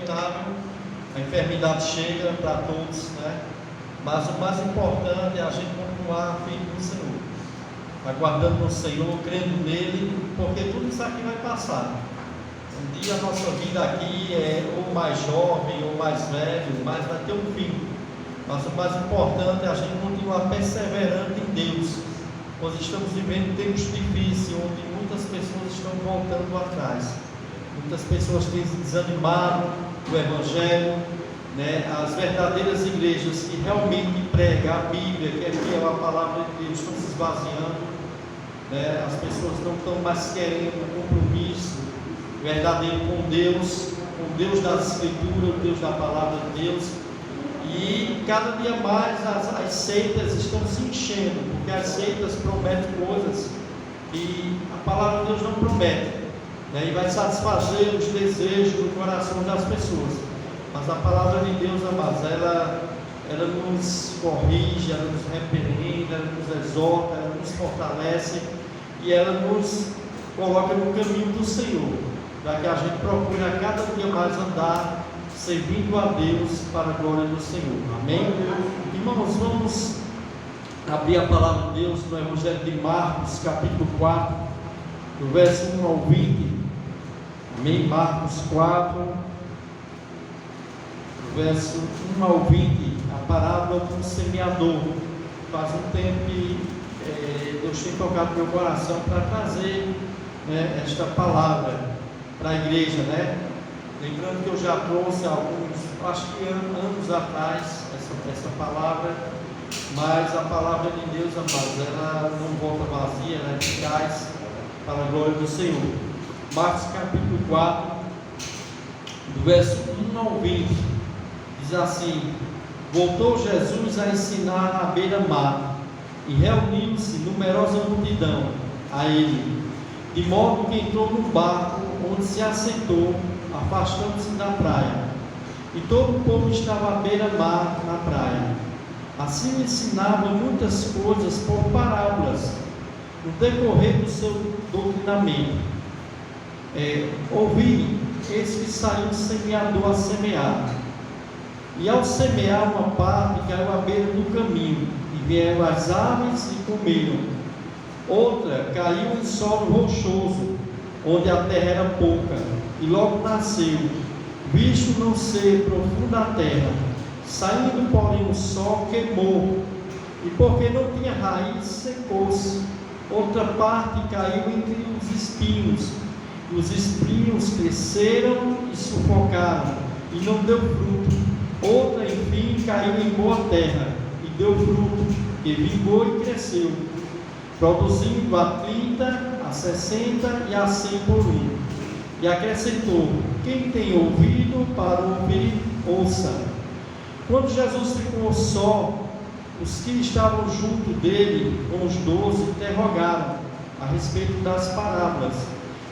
inevitável, a enfermidade chega para todos, né? Mas o mais importante é a gente continuar firme no Senhor, aguardando no Senhor, crendo nele, porque tudo isso aqui vai passar. Um dia a nossa vida aqui é ou mais jovem ou mais velho, mas vai ter um fim. Mas o mais importante é a gente continuar perseverando em Deus. Nós estamos vivendo tempos difíceis, onde muitas pessoas estão voltando atrás. Muitas pessoas têm se desanimado do Evangelho, né? As verdadeiras igrejas que realmente pregam a Bíblia, que é fiel à palavra de Deus, estão se esvaziando, né? As pessoas não estão mais querendo um compromisso verdadeiro com Deus das Escrituras, o Deus da palavra de Deus. E cada dia mais as seitas estão se enchendo, porque as seitas prometem coisas que a palavra de Deus não promete, né? E vai satisfazer os desejos do coração das pessoas. Mas a palavra de Deus, amados, ela nos corrige, ela nos repreende, ela nos exorta, ela nos fortalece e ela nos coloca no caminho do Senhor, para que a gente procure a cada dia mais andar servindo a Deus para a glória do Senhor. Amém? Irmãos, vamos abrir a palavra de Deus no Evangelho de Marcos, capítulo 4, do verso 1 ao 20. Amém? Marcos 4, do verso 1 ao 20, a parábola do semeador. Faz um tempo que Deus tem tocado no meu coração para trazer, né, esta palavra para a igreja, né? Lembrando que eu já trouxe alguns, acho que anos atrás, essa palavra, mas a palavra de Deus, amados, ela não volta vazia, ela é eficaz para a glória do Senhor. Marcos capítulo 4, do verso 1 ao 20, diz assim: voltou Jesus a ensinar à beira-mar, e reuniu-se numerosa multidão a ele, de modo que entrou no barco, onde se assentou, afastando-se da praia, e todo o povo estava à beira-mar na praia. Assim ensinava muitas coisas por parábolas, no decorrer do seu doutrinamento. Ouvi, eis que saiu o semeador a semear, e ao semear uma parte caiu à beira do caminho, e vieram as aves e comeram. Outra caiu em solo rochoso, onde a terra era pouca, e logo nasceu, visto não ser profunda a terra. Saindo, porém, o sol queimou, e porque não tinha raiz, secou-se. Outra parte caiu entre os espinhos, e os espinhos cresceram e sufocaram, e não deu fruto. Outra, enfim, caiu em boa terra, e deu fruto, e vingou e cresceu, produzindo a 30, a 60 e a 100 por um. E acrescentou: quem tem ouvido para ouvir, ouça. Quando Jesus ficou só, os que estavam junto dele, com os 12, interrogaram a respeito das parábolas.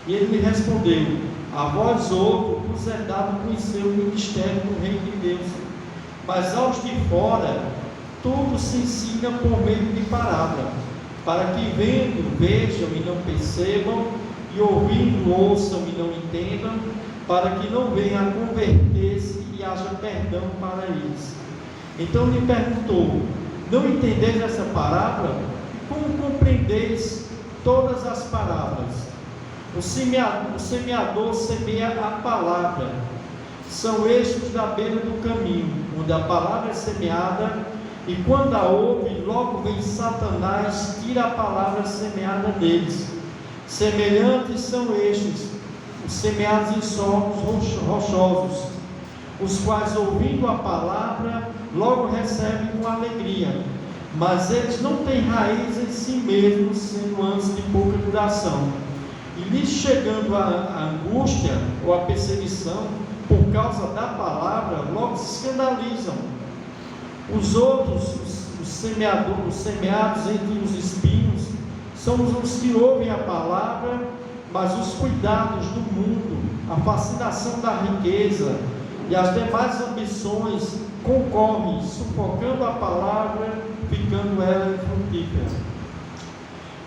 E ele lhe respondeu: a vós outros vos é dado conhecer o ministério do reino de Deus, mas aos de fora tudo se ensina por meio de parábola, para que vendo vejam e não percebam, e ouvindo ouçam e não entendam, para que não venham a converter-se e haja perdão para eles. Então lhe perguntou: não entendeis essa parábola? Como compreendeis todas as parábolas? O semeador semeia a palavra. São estes da beira do caminho, onde a palavra é semeada, e quando a ouve, logo vem Satanás, tira a palavra semeada deles. Semelhantes são estes, os semeados em solos rochosos, os quais, ouvindo a palavra, logo recebem com alegria, mas eles não têm raiz em si mesmos, sendo antes de pouca duração. E lhes chegando a angústia ou a perseguição por causa da palavra, logo se escandalizam. Os outros, os semeados entre os espinhos, são os que ouvem a palavra, mas os cuidados do mundo, a fascinação da riqueza e as demais ambições concorrem, sufocando a palavra, ficando ela infrutífera.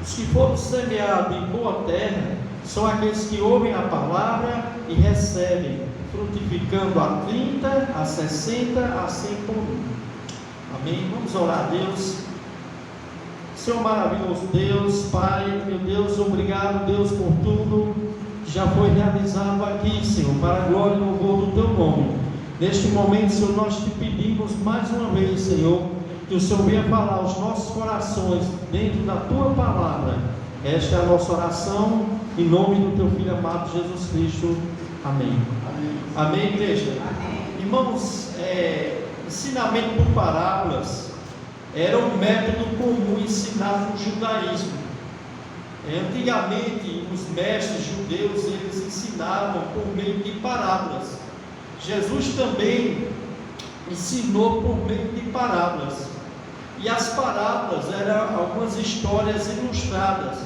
Os que foram semeados em boa terra são aqueles que ouvem a palavra e recebem, frutificando a 30, a 60, a 100 por um. Amém? Vamos orar a Deus. Senhor maravilhoso Deus, Pai, meu Deus, obrigado, Deus, por tudo que já foi realizado aqui, Senhor, para a glória e louvor do Teu nome. Neste momento, Senhor, nós te pedimos mais uma vez, Senhor, que o Senhor venha falar aos nossos corações dentro da Tua palavra. Esta é a nossa oração, em nome do Teu Filho amado Jesus Cristo. Amém. Amém, Amém, igreja? Amém. Irmãos, ensinamento por parábolas era um método comum ensinado no judaísmo. Antigamente, os mestres judeus, eles ensinavam por meio de parábolas. Jesus também ensinou por meio de parábolas. E as parábolas eram algumas histórias ilustradas.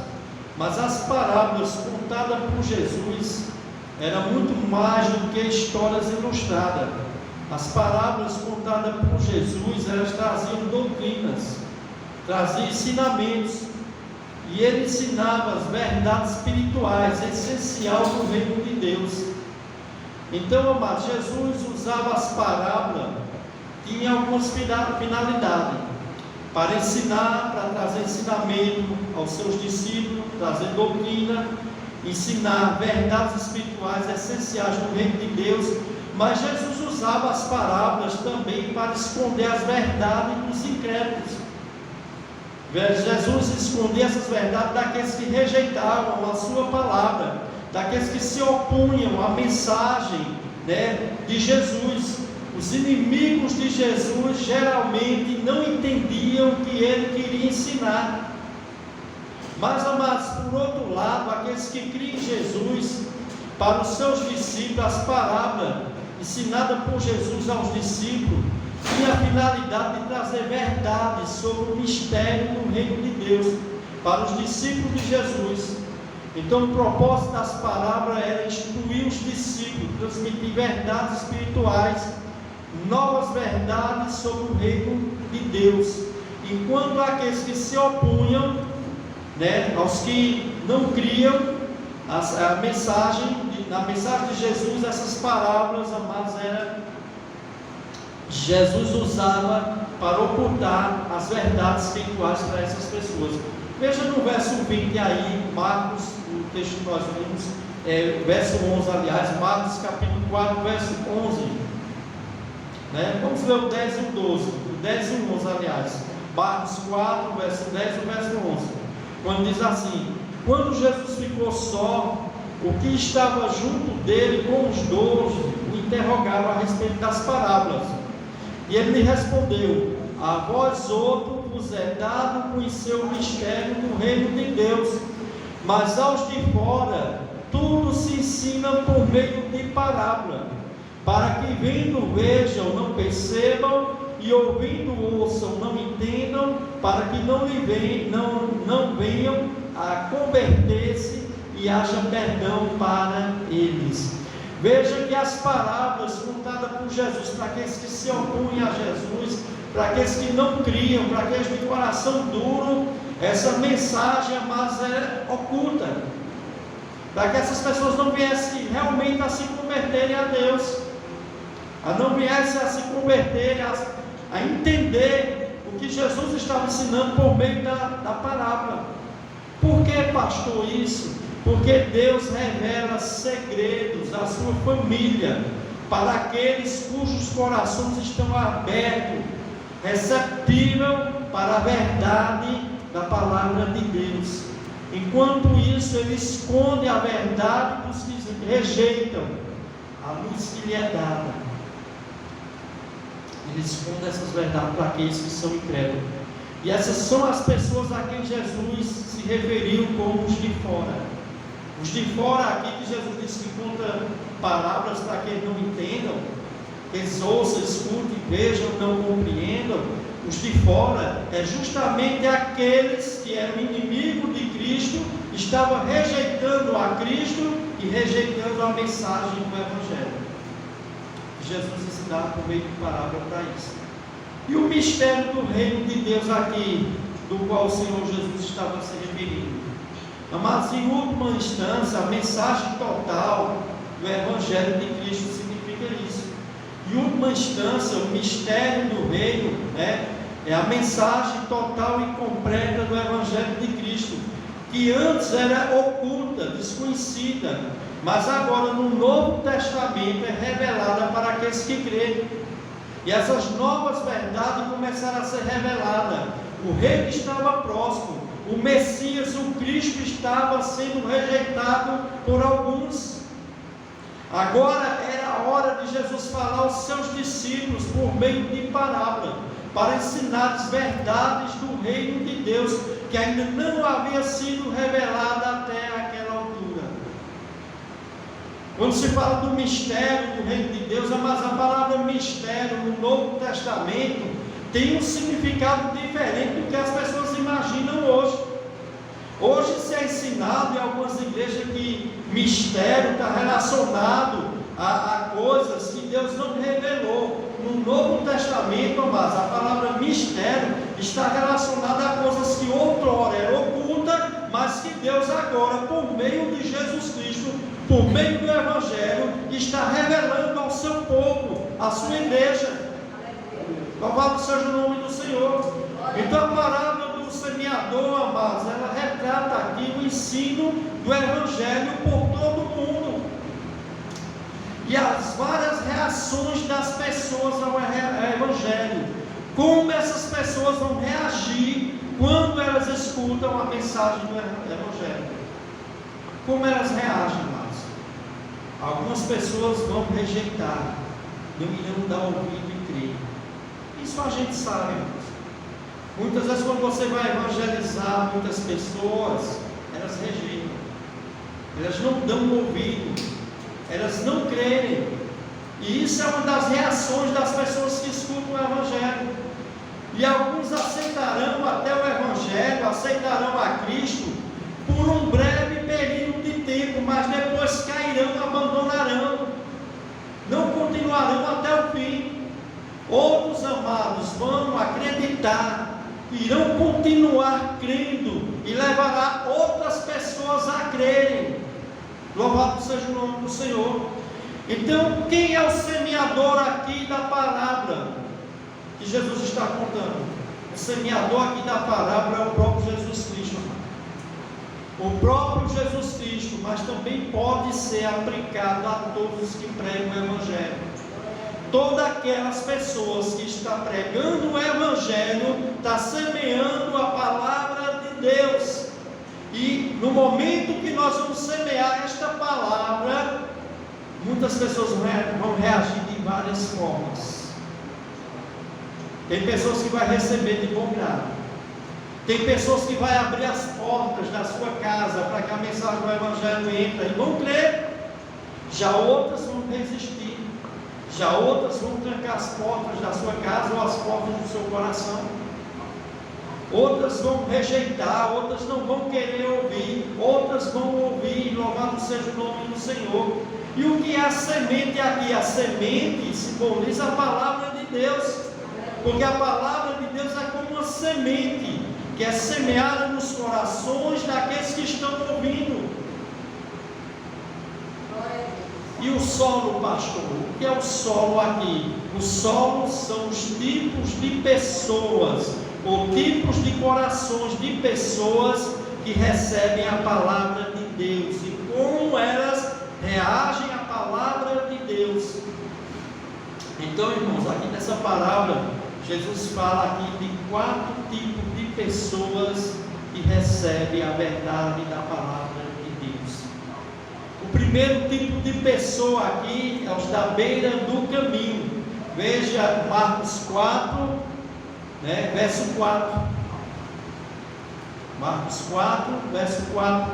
Mas as parábolas contadas por Jesus eram muito mais do que histórias ilustradas. As parábolas contadas por Jesus, elas traziam doutrinas, traziam ensinamentos. E ele ensinava as verdades espirituais, essenciais do reino de Deus. Então, amados, Jesus usava as parábolas, tinha algumas finalidades, para ensinar, para trazer ensinamento aos seus discípulos, trazer doutrina, ensinar verdades espirituais essenciais do reino de Deus. Mas Jesus usava as parábolas também para esconder as verdades dos incrédulos. Jesus escondia essas verdades daqueles que rejeitavam a sua palavra, daqueles que se opunham à mensagem, de Jesus. Os inimigos de Jesus geralmente não entendiam o que ele queria ensinar. Mas, amados, por outro lado, aqueles que criam em Jesus, para os seus discípulos, as parábolas ensinadas por Jesus aos discípulos tinha a finalidade de trazer verdades sobre o mistério do reino de Deus para os discípulos de Jesus. Então, o propósito das parábolas era instruir os discípulos, transmitir verdades espirituais, novas verdades sobre o reino de Deus, enquanto aqueles que se opunham, aos que não criam na mensagem de Jesus, essas parábolas, amados, Jesus usava para ocultar as verdades espirituais para essas pessoas. Veja no verso 20 aí, Marcos, o texto que nós vimos, verso 11, aliás, Marcos capítulo 4, verso 11. Vamos ler o 10 e o 12, o 10 e o 11, aliás. Marcos 4, verso 10 e o verso 11. Quando diz assim: quando Jesus ficou só, o que estava junto dele com os 12 o interrogaram a respeito das parábolas. E ele lhe respondeu: a vós outros vos é dado conhecer o mistério do reino de Deus, mas aos de fora tudo se ensina por meio de parábola, para que vendo vejam, não percebam, e ouvindo ouçam, não entendam, para que não venham a converter-se e haja perdão para eles. Veja que as parábolas contadas por Jesus, para aqueles que se opõem a Jesus, para aqueles que não criam, para aqueles de coração duro, essa mensagem, mas é oculta, para que essas pessoas não viessem realmente a se converterem a Deus, não viessem a se converterem, a entender o que Jesus estava ensinando por meio da parábola. Por que, pastor, isso? Porque Deus revela segredos da sua família para aqueles cujos corações estão abertos, receptíveis para a verdade da palavra de Deus. Enquanto isso, Ele esconde a verdade dos que rejeitam a luz que lhe é dada. Ele esconde essas verdades para aqueles que são incrédulos. E essas são as pessoas a quem Jesus se referiu como os de fora. Os de fora aqui que Jesus disse que conta palavras para que eles não entendam, que eles ouçam, escutem, vejam, não compreendam. Os de fora é justamente aqueles que eram inimigos de Cristo, estavam rejeitando a Cristo e rejeitando a mensagem do Evangelho. Jesus ensinava por meio de parábola para isso. E o mistério do reino de Deus aqui, do qual o Senhor Jesus estava se referindo. Mas em última instância, a mensagem total do Evangelho de Cristo significa última instância, o mistério do reino, né? É a mensagem total e completa do Evangelho de Cristo, que antes era oculta, desconhecida, mas agora no Novo Testamento é revelada para aqueles que creem. E essas novas verdades começaram a ser reveladas. O reino estava próximo, o Messias, o Cristo, estava sendo rejeitado por alguns. Agora era a hora de Jesus falar aos seus discípulos por meio de parábola, para ensinar as verdades do reino de Deus, que ainda não havia sido revelada até aquela altura. Quando se fala do mistério do reino de Deus, mas a palavra mistério no Novo Testamento tem um significado diferente do que as pessoas imaginam hoje. Hoje se é ensinado em algumas igrejas que mistério está relacionado a coisas que Deus não revelou. No Novo Testamento, mas a palavra mistério está relacionada a coisas que outrora eram ocultas, mas que Deus agora, por meio de Jesus Cristo, por meio do Evangelho, está revelando ao seu povo, à sua igreja. Louvado seja o nome do Senhor. Então a parábola do semeador, amados, ela retrata aqui o ensino do Evangelho por todo o mundo, e as várias reações das pessoas ao Evangelho. Como essas pessoas vão reagir quando elas escutam a mensagem do Evangelho? Como elas reagem, amados? Algumas pessoas vão rejeitar, não irão dar ouvido e crer. Isso a gente sabe, amados. Muitas vezes quando você vai evangelizar muitas pessoas, elas rejeitam, elas não dão ouvido, elas não creem. E isso é uma das reações das pessoas que escutam o Evangelho. E alguns aceitarão até o Evangelho, aceitarão a Cristo por um breve período de tempo, mas depois cairão, abandonarão, não continuarão até o fim. Outros, amados, vão acreditar, irão continuar crendo e levará outras pessoas a crerem. Louvado seja o nome do Senhor. Então, quem é o semeador aqui da parábola que Jesus está contando? O semeador aqui da parábola é o próprio Jesus Cristo. O próprio Jesus Cristo, mas também pode ser aplicado a todos que pregam o Evangelho. Todas aquelas pessoas que estão pregando o Evangelho, estão semeando a palavra de Deus. E no momento que nós vamos semear esta palavra, muitas pessoas vão reagir de várias formas. Tem pessoas que vão receber de bom grado. Tem pessoas que vão abrir as portas da sua casa para que a mensagem do Evangelho entre e vão crer. Já outras vão resistir. Já outras vão trancar as portas da sua casa ou as portas do seu coração. Outras vão rejeitar, outras não vão querer ouvir, outras vão ouvir, louvado seja o nome do Senhor. E o que é a semente aqui? A semente simboliza a palavra de Deus, porque a palavra de Deus é como uma semente que é semeada nos corações daqueles que estão ouvindo. E o solo, pastor? O que é o solo aqui? O solo são os tipos de pessoas, ou tipos de corações de pessoas que recebem a palavra de Deus e como elas reagem à palavra de Deus. Então, irmãos, aqui nessa parábola, Jesus fala aqui de 4 tipos de pessoas que recebem a verdade da palavra de Deus. O primeiro tipo de pessoa aqui é os da beira do caminho. Veja Marcos 4, verso 4. Marcos 4, verso 4.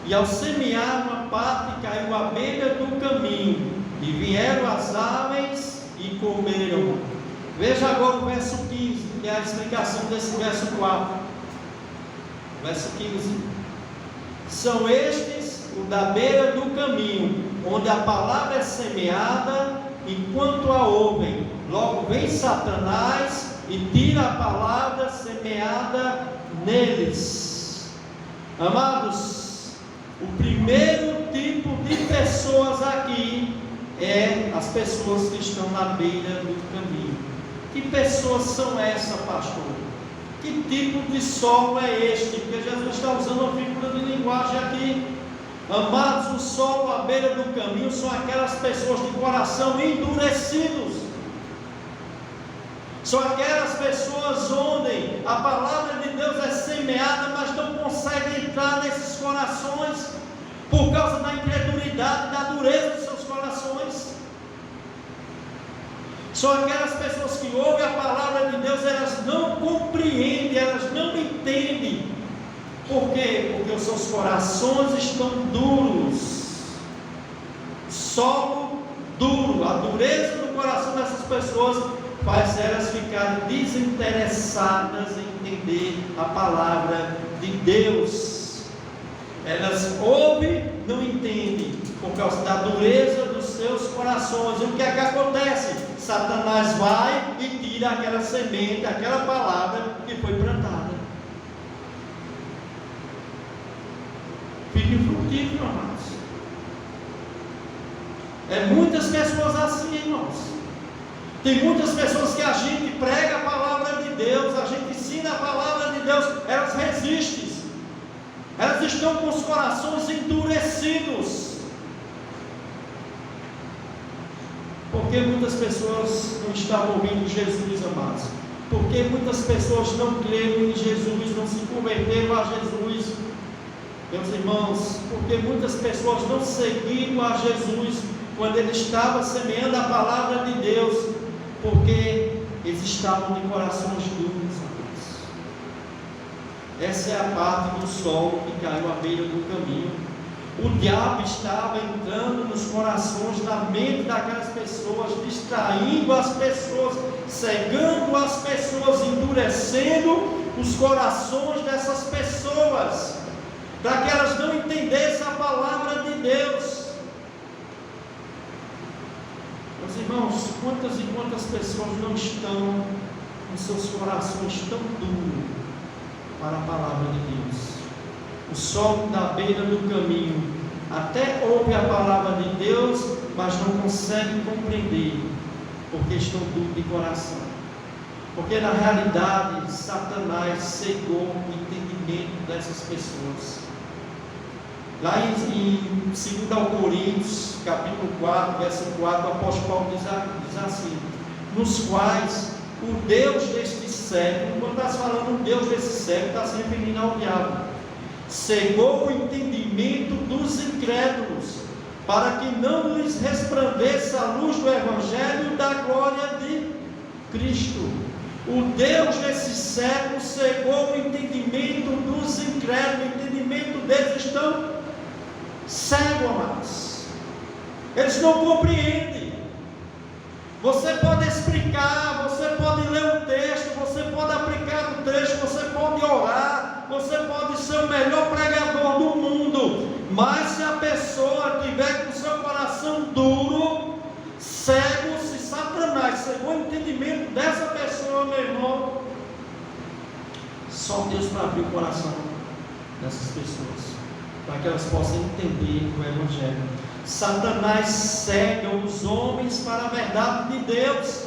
E ao semear, uma parte caiu à beira do caminho, e vieram as aves e comeram. Veja agora o verso 15, que é a explicação desse verso 4. Verso 15. São estes o da beira do caminho, onde a palavra é semeada, enquanto a ouvem. Logo vem Satanás e tira a palavra semeada neles. Amados, o primeiro tipo de pessoas aqui é as pessoas que estão na beira do caminho. Que pessoas são essas, pastor? Que tipo de solo é este? Porque Jesus está usando uma figura de linguagem aqui. Amados, o solo à beira do caminho são aquelas pessoas de coração endurecidos. São aquelas pessoas onde a palavra de Deus é semeada, mas não consegue entrar nesses corações por causa da incredulidade, da dureza dos seus corações. São aquelas pessoas que ouvem a palavra de Deus, elas não compreendem, elas não entendem. Por quê? Porque os seus corações estão duros. Solo duro. A dureza do coração dessas pessoas faz elas ficarem desinteressadas em entender a palavra de Deus. Elas ouvem, não entendem, por causa da dureza dos seus corações. E o que é que acontece? Satanás vai e tira aquela semente, aquela palavra que foi plantada. Fique frutífero, amados. É muitas pessoas assim, irmãos. Tem muitas pessoas que a gente prega a palavra de Deus, a gente ensina a palavra de Deus, elas resistem. Elas estão com os corações endurecidos. Porque muitas pessoas não estavam ouvindo Jesus, amados. Porque muitas pessoas não creram em Jesus, não se converteram a Jesus. Meus irmãos, porque muitas pessoas não seguiram a Jesus quando ele estava semeando a palavra de Deus, porque eles estavam de corações duros, amados. Essa é a parte do sol que caiu à beira do caminho. O diabo estava entrando nos corações, na mente daquelas pessoas, distraindo as pessoas, cegando as pessoas, endurecendo os corações dessas pessoas, para que elas não entendessem a palavra de Deus. Meus irmãos, quantas e quantas pessoas não estão com seus corações tão duros para a palavra de Deus? O sol da beira do caminho até ouve a palavra de Deus, mas não consegue compreender, porque estão duros de coração. Porque na realidade Satanás cegou o entendimento dessas pessoas. Lá em 2 Coríntios, capítulo 4, verso 4, o apóstolo Paulo diz assim: nos quais o Deus deste século, quando está falando o Deus desse século, está se referindo ao diabo, cegou o entendimento dos incrédulos, para que não lhes resplandeça a luz do Evangelho da glória de Cristo. O Deus desse século cegou o entendimento dos incrédulos, o entendimento deles estão cego, amados. Eles não compreendem. Você pode explicar, você pode ler o texto, você pode aplicar o texto, você pode orar, você pode ser o melhor pregador do mundo, mas se a pessoa tiver com o seu coração duro, cego, se Satanás cegou o entendimento dessa pessoa, meu irmão, só Deus para abrir o coração dessas pessoas, para que elas possam entender o Evangelho. Satanás cega os homens para a verdade de Deus.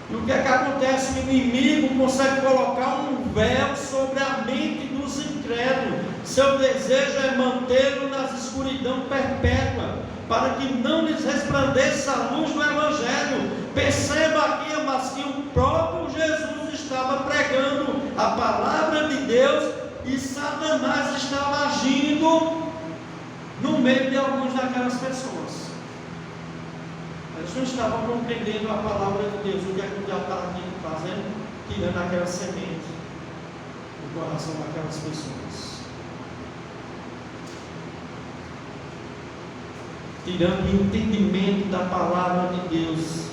E o que é que acontece? O inimigo consegue colocar um véu sobre a mente dos incrédulos. Seu desejo é mantê-lo nas escuridão perpétua, para que não lhes resplandeça a luz do Evangelho. Perceba aqui, mas que o próprio Jesus estava pregando a palavra de Deus e Satanás estava agindo no meio de algumas daquelas pessoas. Eles não estavam compreendendo a palavra de Deus. O que é que o diabo estava fazendo? Tirando aquela semente do coração daquelas pessoas, tirando o entendimento da palavra de Deus.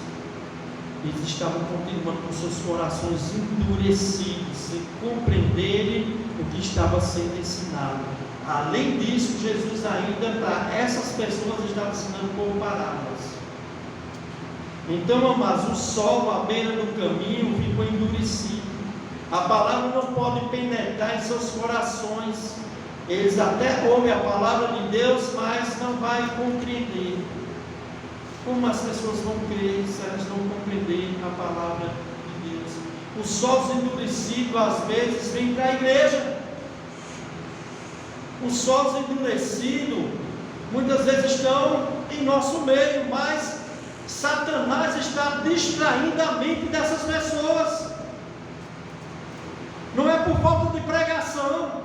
Eles estavam continuando com seus corações endurecidos, sem compreenderem o que estava sendo ensinado. Além disso, Jesus ainda para essas pessoas estava ensinando por parábolas. Então, amados, o sol à beira do caminho ficou endurecido. A palavra não pode penetrar em seus corações, Eles até ouvem a palavra de Deus, mas não vai compreender. Como as pessoas vão crer se elas não compreenderem a palavra de Deus? Os solos endurecidos às vezes vêm para a igreja. Os solos endurecidos muitas vezes estão em nosso meio, mas Satanás está distraindo a mente dessas pessoas. Não é por falta de pregação,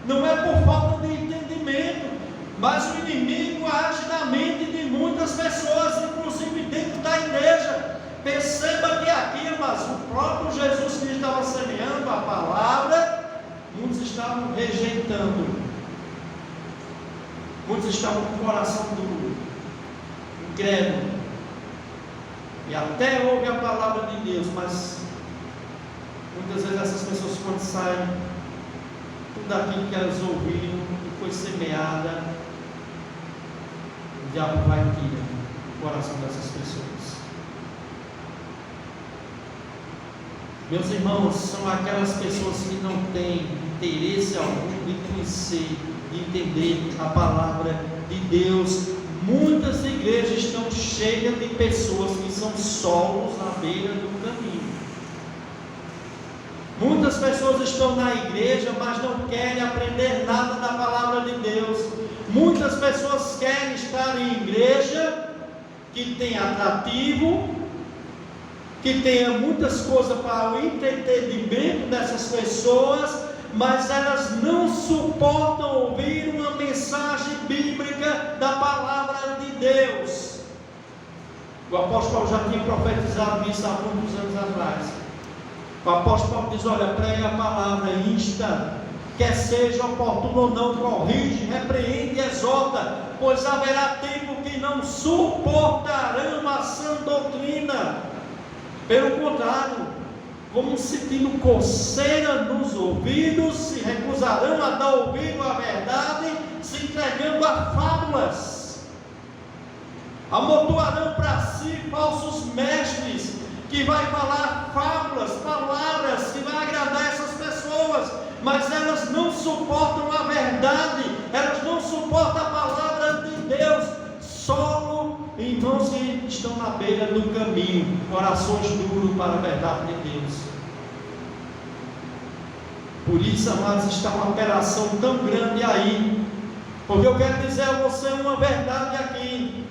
não é por falta de entendimento, mas o inimigo age na mente de muitas pessoas, inclusive dentro da igreja. Perceba que aqui, mas o próprio Jesus que estava semeando a palavra, muitos estavam rejeitando, muitos estavam com o coração duro, incrédulo, e até ouvem a palavra de Deus, mas muitas vezes essas pessoas, quando saem, tudo aquilo que elas ouviram e foi semeada, o diabo vai tirar o coração dessas pessoas. Meus irmãos, são aquelas pessoas que não têm interesse algum de conhecer, de entender a palavra de Deus. Muitas igrejas estão cheias de pessoas que são solos à beira do caminho. Muitas pessoas estão na igreja, mas não querem aprender nada da palavra de Deus. Muitas pessoas querem estar em igreja que tem atrativo, que tenha muitas coisas para o entretenimento dessas pessoas, mas elas não suportam ouvir uma mensagem bíblica da palavra de Deus. O apóstolo Paulo já tinha profetizado isso há muitos anos atrás. O apóstolo Paulo diz: olha, prega a palavra, insta, quer seja oportuno ou não, corrige, repreende e exorta, pois haverá tempo que não suportarão a sã doutrina. Pelo contrário, como sentindo coceira nos ouvidos, se recusarão a dar ouvido à verdade, se entregando a fábulas. Amontoarão para si falsos mestres, que vai falar fábulas, palavras que vai agradar essas pessoas, mas elas não suportam a verdade, elas não suportam a palavra de Deus. Solo irmãos que estão na beira do caminho, corações duros para a verdade de Deus. Por isso, amados, está uma operação tão grande aí, porque eu quero dizer a você uma verdade aqui.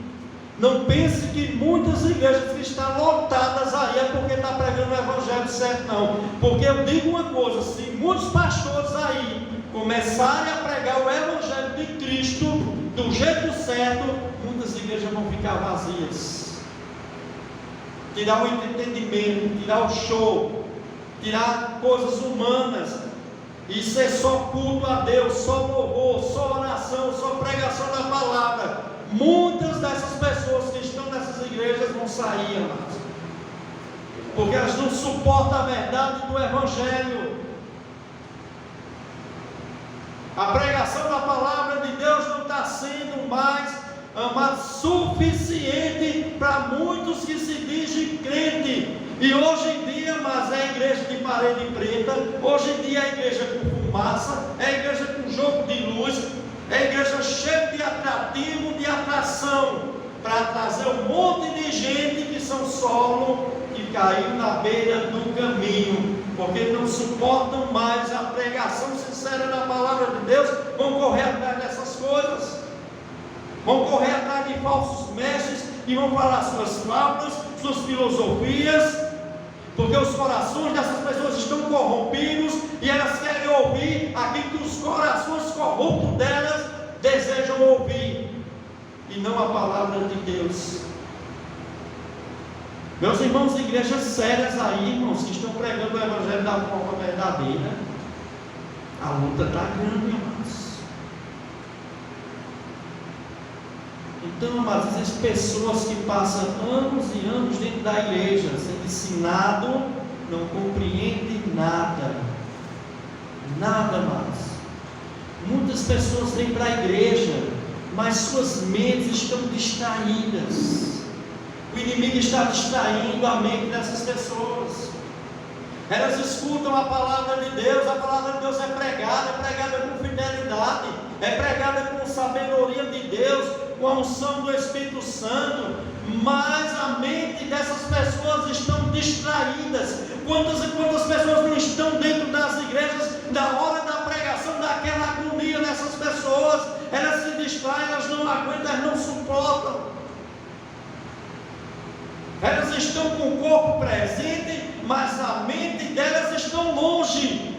Não pense que muitas igrejas que estão lotadas aí é porque está pregando o evangelho certo, não. Porque eu digo uma coisa: se muitos pastores aí começarem a pregar o evangelho de Cristo do jeito certo, muitas igrejas vão ficar vazias. Tirar o entendimento, tirar o show, tirar coisas humanas e ser só culto a Deus, só louvor, só oração, só pregação da palavra. Muitas dessas pessoas que estão nessas igrejas vão sair, amados, porque elas não suportam a verdade do evangelho. A pregação da palavra de Deus não está sendo mais, amado, suficiente para muitos que se dizem crente. E hoje em dia, mas é a igreja de parede preta, hoje em dia é a igreja com fumaça, é a igreja com jogo de luz, é a igreja cheia de atrativo, de atração, para trazer um monte de gente que são solo, que caiu na beira do caminho, porque não suportam mais a pregação sincera da palavra de Deus, vão correr atrás dessas coisas, vão correr atrás de falsos mestres, e vão falar suas fábulas, suas filosofias, porque os corações dessas pessoas estão corrompidos, e elas querem ouvir aquilo que os corações corruptos delas desejam ouvir, e não a palavra de Deus. Meus irmãos, igrejas sérias aí, irmãos, que estão pregando o evangelho da forma verdadeira, a luta está grande, irmãos. Então, amados, existem pessoas que passam anos e anos dentro da igreja, sendo ensinado, não compreendem nada, amados. Muitas pessoas vêm para a igreja, mas suas mentes estão distraídas. O inimigo está distraindo a mente dessas pessoas. elas escutam a palavra de Deus. A palavra de Deus é pregada com fidelidade, é pregada com sabedoria de Deus, com a unção do Espírito Santo, mas a mente dessas pessoas estão distraídas. Quantas e quantas pessoas não estão dentro das igrejas, da hora da pregação, daquela agonia dessas pessoas, elas se distraem, elas não aguentam, elas não suportam, elas estão com o corpo presente, mas a mente delas estão longe,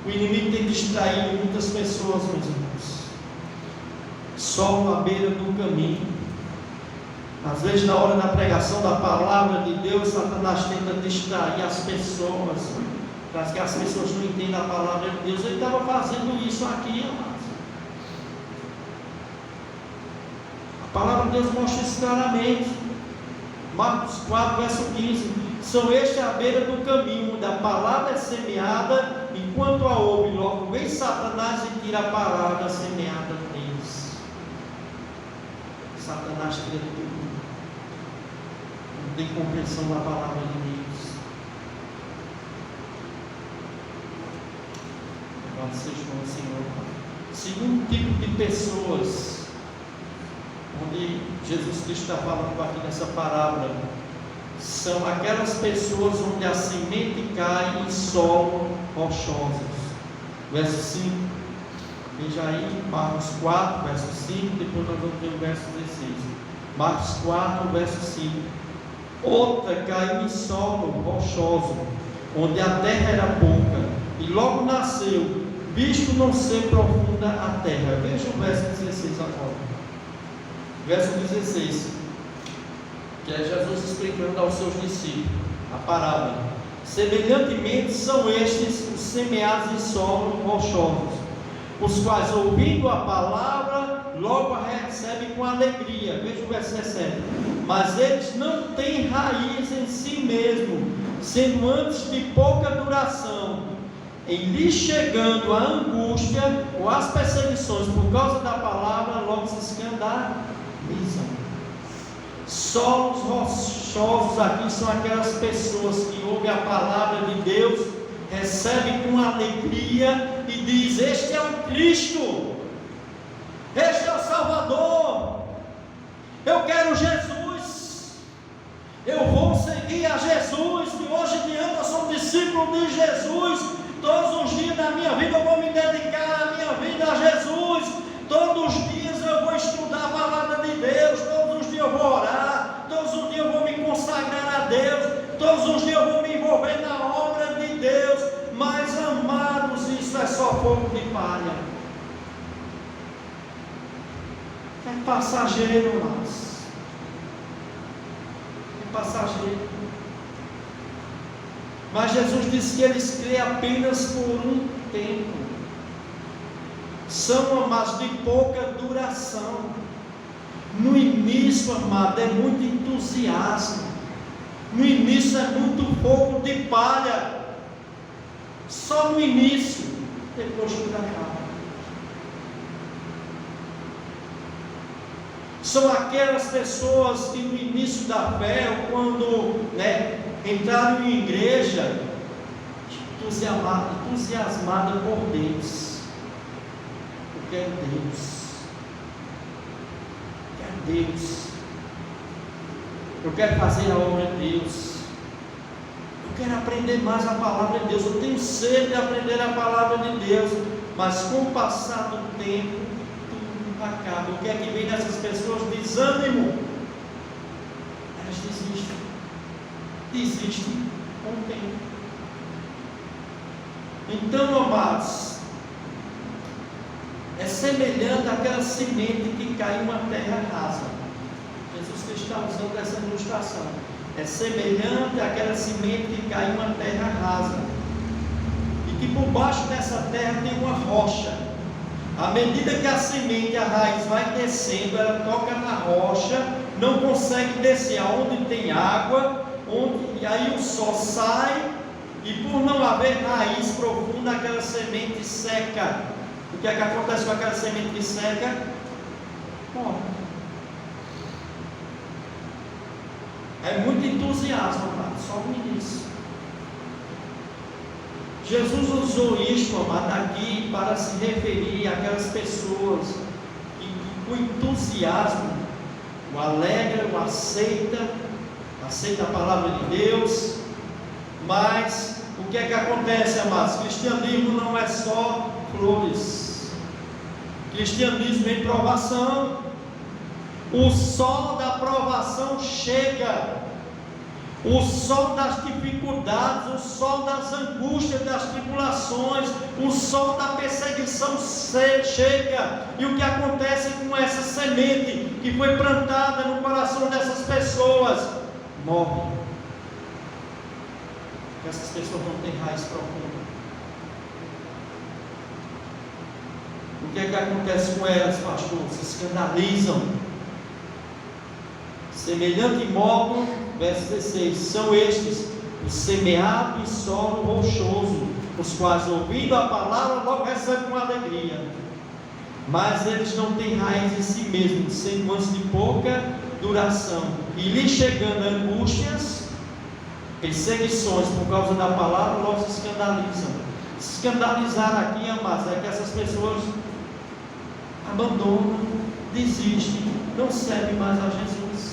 O inimigo tem distraído muitas pessoas, meus irmãos, só à beira do caminho. Às vezes, na hora da pregação da palavra de Deus, Satanás tenta distrair as pessoas, para que as pessoas não entendam a palavra de Deus. Ele estava fazendo isso aqui, amados. A palavra de Deus mostra isso claramente. Marcos 4, verso 15: são estes à beira do caminho, onde a palavra é semeada, enquanto a ouve, logo vem Satanás e tira a palavra semeada deles. Satanás tira tudo, não tem compreensão da palavra de Deus. Louvado seja o Senhor. Segundo tipo de pessoas, onde Jesus Cristo está falando aqui nessa parábola, são aquelas pessoas onde a semente cai em solo rochosos. Verso 5, veja aí, Marcos 4, verso 5, depois nós vamos ver o verso 16. Marcos 4, verso 5: outra caiu em solo rochoso, onde a terra era pouca, e logo nasceu, visto não ser profunda a terra. Veja o verso 16 agora. Verso 16, que é Jesus explicando aos seus discípulos a parábola. Semelhantemente são estes os semeados em solo rochosos, os quais, ouvindo a palavra, logo a recebem com alegria. Veja o verso 17: mas eles não têm raiz em si mesmo, sendo antes de pouca duração. Em lhes chegando a angústia ou as perseguições por causa da palavra, logo se escandalizam. Solos rochosos aqui são aquelas pessoas que ouvem a palavra de Deus, recebem com alegria e diz: este é o Cristo, este é o Salvador, eu quero Jesus, eu vou seguir a Jesus, de hoje em diante eu sou discípulo de Jesus, todos os dias da minha vida eu vou me dedicar a minha vida a Jesus, todos os dias eu vou estudar a palavra de Deus, todos os dias eu vou orar, todos os dias eu vou me consagrar a Deus, todos os dias eu vou me envolver na obra de Deus. Mas, amados, isso é só fogo de palha, é passageiro, mas é passageiro. Mas Jesus disse que eles creem apenas por um tempo, são, amados, de pouca duração. No início, amado, é muito entusiasmo, no início é muito fogo de palha, só no início, depois tudo acaba. São aquelas pessoas que no início da fé, ou quando entraram em igreja, entusiasmada por Deus. Eu quero Deus, eu quero fazer a obra de Deus, eu quero aprender mais a palavra de Deus, eu tenho sede de aprender a palavra de Deus, mas com o passar do tempo, tudo acaba. O que é que vem dessas pessoas? Desânimo. Elas desistem com o tempo. Então, amados, é semelhante àquela semente que cai em uma terra rasa. Jesus Cristo está usando essa ilustração. É semelhante àquela semente que cai em uma terra rasa, e que por baixo dessa terra tem uma rocha. À medida que a semente, a raiz vai descendo, ela toca na rocha, não consegue descer aonde tem água, e aí o sol sai, e por não haver raiz profunda, aquela semente seca. O que é que acontece com aquela semente que seca? Morre. É muito entusiasmo, amado, só no início. Jesus usou isto, amado, aqui para se referir àquelas pessoas que com entusiasmo o alegra, o aceita a palavra de Deus. Mas o que é que acontece, amados? Cristianismo não é só flores. Cristianismo em provação. O sol da provação chega. O sol das dificuldades, o sol das angústias, das tribulações, o sol da perseguição chega. E o que acontece com essa semente que foi plantada no coração dessas pessoas? Morre. Porque essas pessoas não têm raiz profunda. O que é que acontece com elas, pastor? Se escandalizam. Semelhante modo, verso 16: são estes os semeados em solo rochoso, os quais, ouvindo a palavra, logo recebem com alegria. Mas eles não têm raiz em si mesmos, sendo antes de pouca duração, e lhes chegando angústias, perseguições por causa da palavra, logo se escandalizam. Se escandalizar aqui, amados, é que essas pessoas abandonam, desistem, não servem mais a Jesus.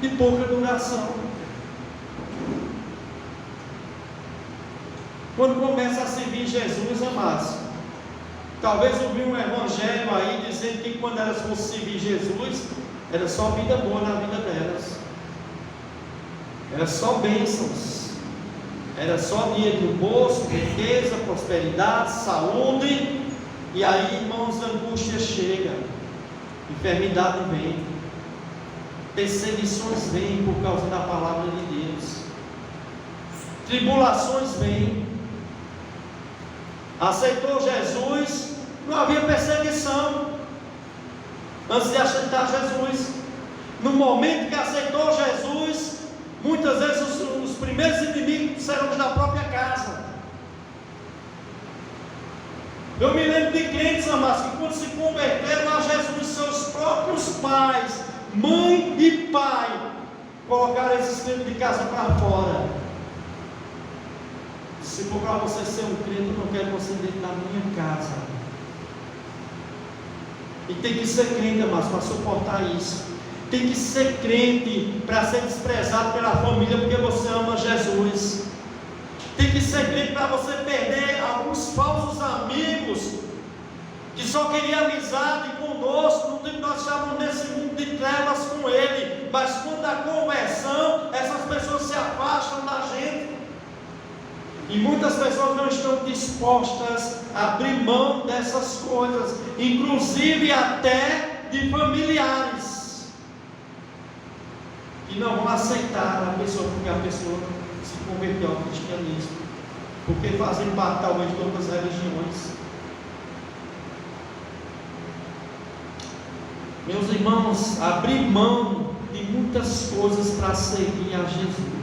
De pouca duração. Quando começa a servir Jesus, amados, talvez ouviu um evangelho aí dizendo que quando elas fossem servir Jesus, era só vida boa na vida delas, era só bênçãos, era só dinheiro no bolso, riqueza, prosperidade, saúde. E aí, irmãos, a angústia chega, enfermidade vem, perseguições vêm por causa da palavra de Deus, tribulações vêm. Aceitou Jesus, não havia perseguição antes de aceitar Jesus. No momento que aceitou Jesus, muitas vezes os primeiros inimigos serão os da própria casa. Eu me lembro de crentes, amados, que quando se converteram a Jesus, seus próprios pais, mãe e pai, colocaram esses crentes de casa para fora. Se for para você ser um crente, eu não quero você dentro da minha casa. E tem que ser crente, amados, para suportar isso. Tem que ser crente para ser desprezado pela família, porque você ama Jesus. Tem que ser crente para você perder alguns falsos amigos que só queriam amizade conosco, no tempo que nós estávamos nesse mundo de trevas com Ele. Mas quando a conversão, essas pessoas se afastam da gente. E muitas pessoas não estão dispostas a abrir mão dessas coisas, inclusive até de familiares, que não vão aceitar a pessoa, porque a pessoa se converteu ao cristianismo, porque fazem parte talvez de outras religiões. Meus irmãos, abrir mão de muitas coisas para seguir a Jesus.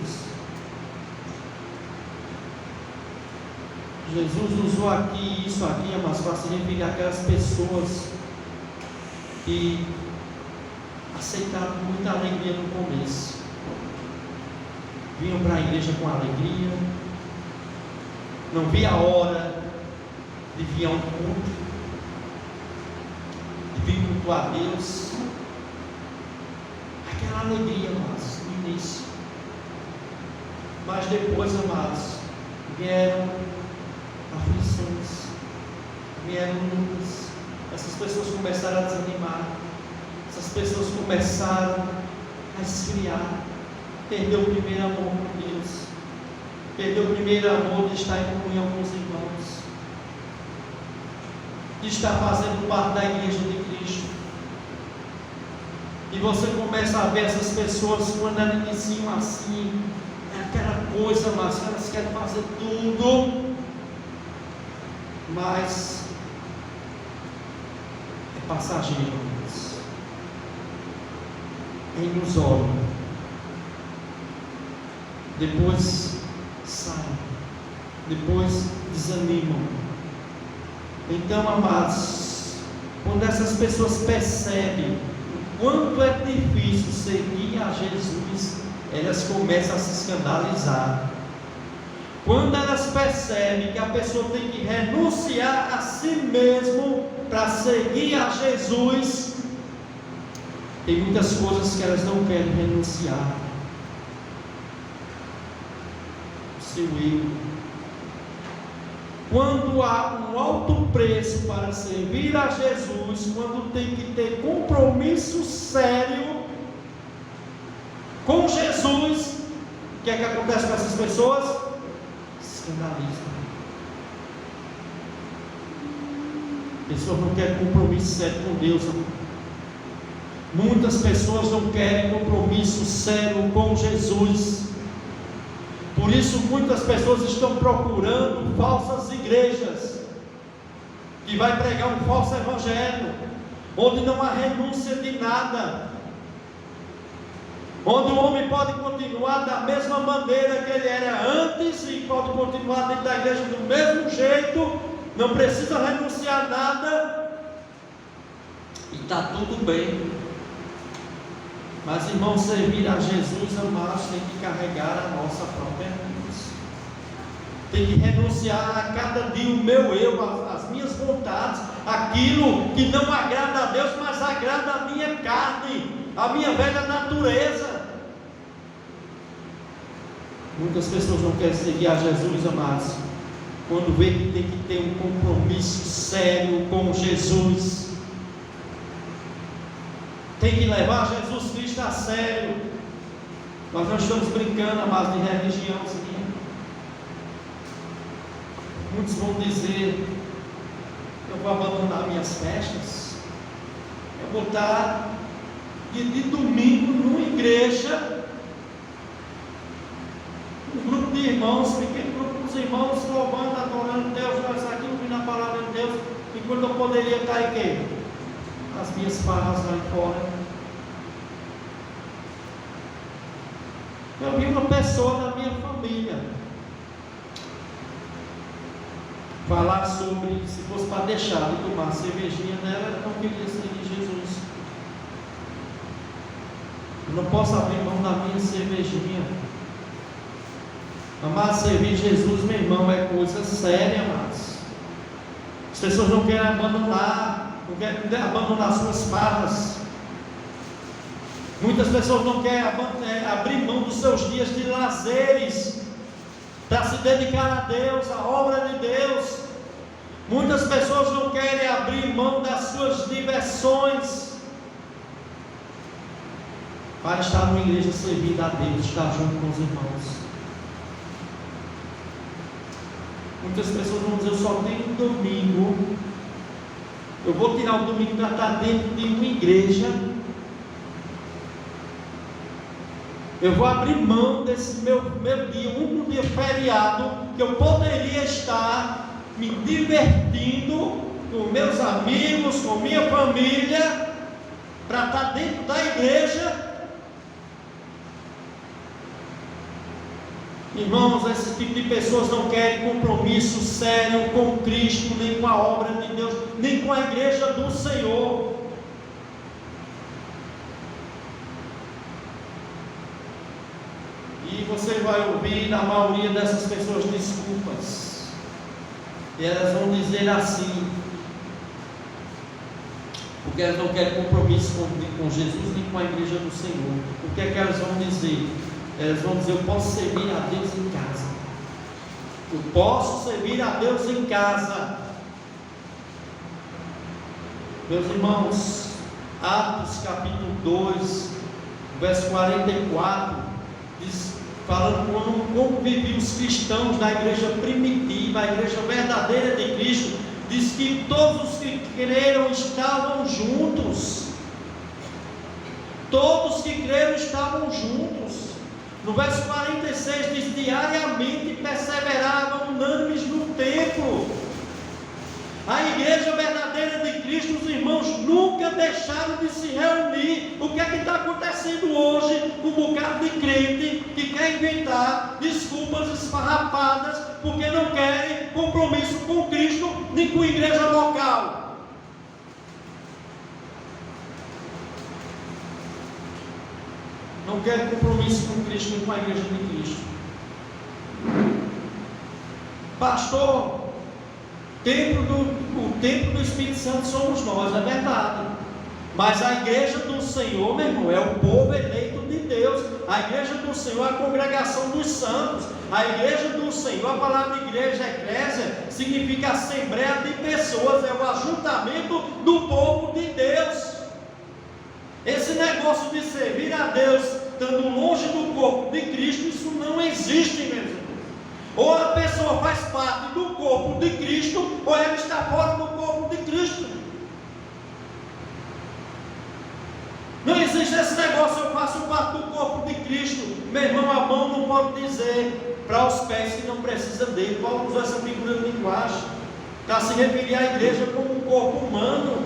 Jesus usou aqui, isso aqui, mas para se referir àquelas pessoas que aceitaram com muita alegria no começo. Vinham para a igreja com alegria, não via a hora de vir a um culto, de vir cultuar a Deus. Aquela alegria, amados, no início. Mas depois, amados, vieram aflições, vieram lutas. Essas pessoas começaram a desanimar, essas pessoas começaram a esfriar, perdeu o primeiro amor por Deus, perdeu o primeiro amor de estar em comunhão com os irmãos, de estar fazendo parte da igreja de Cristo. E você começa a ver essas pessoas quando elas iniciam assim, é aquela coisa, mas elas querem fazer tudo, mas é passageiro, é ilusório. Depois saem, depois desanimam. Então, amados, quando essas pessoas percebem o quando é difícil seguir a Jesus, elas começam a se escandalizar. Quando elas percebem que a pessoa tem que renunciar a si mesmo para seguir a Jesus, tem muitas coisas que elas não querem renunciar. O seu eu. Quando há um alto preço para servir a Jesus, quando tem que ter compromisso sério com Jesus, o que é que acontece com essas pessoas? Escandaliza. Pessoas não querem compromisso sério com Deus. Muitas pessoas não querem compromisso sério com Jesus. Por isso muitas pessoas estão procurando falsas igrejas, que vai pregar um falso evangelho, onde não há renúncia de nada, onde o homem pode continuar da mesma maneira que ele era antes, e pode continuar dentro da igreja do mesmo jeito, não precisa renunciar a nada, e está tudo bem. Mas, irmãos, servir a Jesus, amados, tem que carregar a nossa própria cruz. Tem que renunciar a cada dia o meu eu, as minhas vontades, aquilo que não agrada a Deus, mas agrada a minha carne, a minha velha natureza. Muitas pessoas não querem seguir a Jesus, amados, quando vê que tem que ter um compromisso sério com Jesus. Tem que levar Jesus Cristo a sério. Nós não estamos brincando, amados, de religiãozinha. Muitos vão dizer: eu vou abandonar minhas festas, eu vou estar de domingo numa igreja, um grupo de irmãos, pequeno grupo dos irmãos, louvando, adorando Deus, aqui ouvindo a palavra de Deus, enquanto eu poderia estar em quê? As minhas farras lá fora. Eu vi uma pessoa da minha família falar sobre, se fosse para deixar de tomar cervejinha dela, ela não queria seguir Jesus. Eu não posso abrir mão da minha cervejinha. Amar, servir Jesus, meu irmão, é coisa séria, amados. As pessoas não querem abandonar, não querem abandonar suas farras. Muitas pessoas não querem abrir mão dos seus dias de lazeres para se dedicar a Deus, à obra de Deus. Muitas pessoas não querem abrir mão das suas diversões para estar numa igreja servindo a Deus, estar junto com os irmãos. Muitas pessoas vão dizer: eu só tenho domingo, eu vou tirar o domingo para estar dentro de uma igreja, eu vou abrir mão desse meu dia, um dia feriado, que eu poderia estar me divertindo com meus amigos, com minha família, para estar dentro da igreja. Irmãos, esse tipo de pessoas não querem compromisso sério com Cristo, nem com a obra de Deus, nem com a igreja do Senhor. E você vai ouvir na maioria dessas pessoas desculpas, e elas vão dizer assim, porque elas não querem compromisso com Jesus nem com a igreja do Senhor. O que é que elas vão dizer? Elas vão dizer: eu posso servir a Deus em casa, eu posso servir a Deus em casa. Meus irmãos, Atos capítulo 2, verso 44, diz, falando como viviam os cristãos da igreja primitiva, a igreja verdadeira de Cristo, diz que todos os que creram estavam juntos. Todos que creram estavam juntos. No verso 46 diz: diariamente perseveravam unânimes no templo. A igreja verdadeira de Cristo, os irmãos nunca deixaram de se reunir. O que é que está acontecendo hoje? Um bocado de crente que quer inventar desculpas esfarrapadas, porque não querem compromisso com Cristo, nem com a igreja local. não quer compromisso com Cristo nem com a igreja de Cristo. Pastor, o templo do Espírito Santo somos nós, é verdade. Mas a igreja do Senhor, meu irmão, é o povo eleito de Deus. A igreja do Senhor é a congregação dos santos. A igreja do Senhor, a palavra igreja, eclésia, significa assembleia de pessoas, é o ajuntamento do povo de Deus. Esse negócio de servir a Deus, estando longe do corpo de Cristo, isso não existe, meus irmãos. Ou a pessoa faz parte do corpo de Cristo, ou ela está fora do corpo de Cristo. Não existe esse negócio, eu faço parte do corpo de Cristo. Meu irmão, a mão não pode dizer para os pés que não precisa dele. Paulo usou essa figura de linguagem para se referir à igreja como um corpo humano.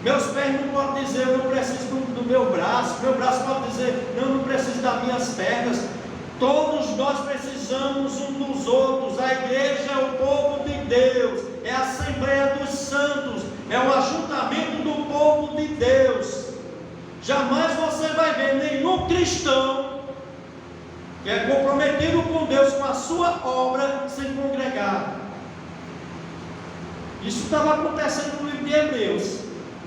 Meus pés não podem dizer, eu não preciso do meu braço. Meu braço pode dizer, eu não preciso das minhas pernas. Todos nós precisamos uns dos outros. A igreja é o povo de Deus, é a Assembleia dos Santos, é o ajuntamento do povo de Deus. Jamais você vai ver nenhum cristão que é comprometido com Deus, com a sua obra, sem congregar. Isso estava acontecendo no livro de Hebreus.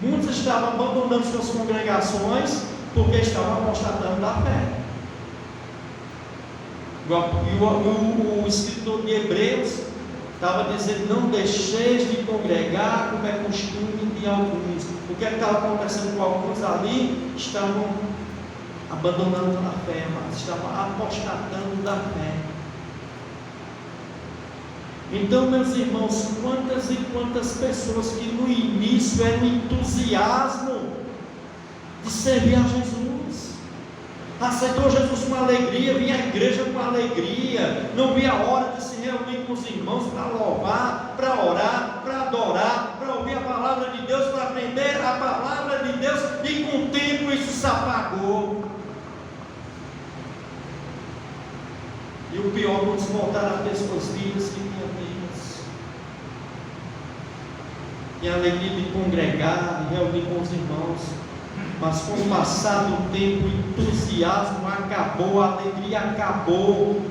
Muitos estavam abandonando suas congregações porque estavam apostatando da fé. O escritor de Hebreus estava dizendo: não deixeis de congregar, como é costume de alguns. O que estava acontecendo com alguns ali? Estavam abandonando a fé, mas estavam apostatando da fé. Então, meus irmãos, quantas e quantas pessoas que no início eram entusiasmo de servir a Jesus, aceitou Jesus com alegria, vinha à igreja com alegria, não via a hora de se reunir com os irmãos para louvar, para orar, para adorar, para ouvir a palavra de Deus, para aprender a palavra de Deus, e com o tempo isso se apagou. E o pior, muitos voltaram a ter suas vidas que tinham vidas, e a alegria de congregar, de reunir com os irmãos. Mas com o passar do tempo, o entusiasmo acabou, a alegria acabou,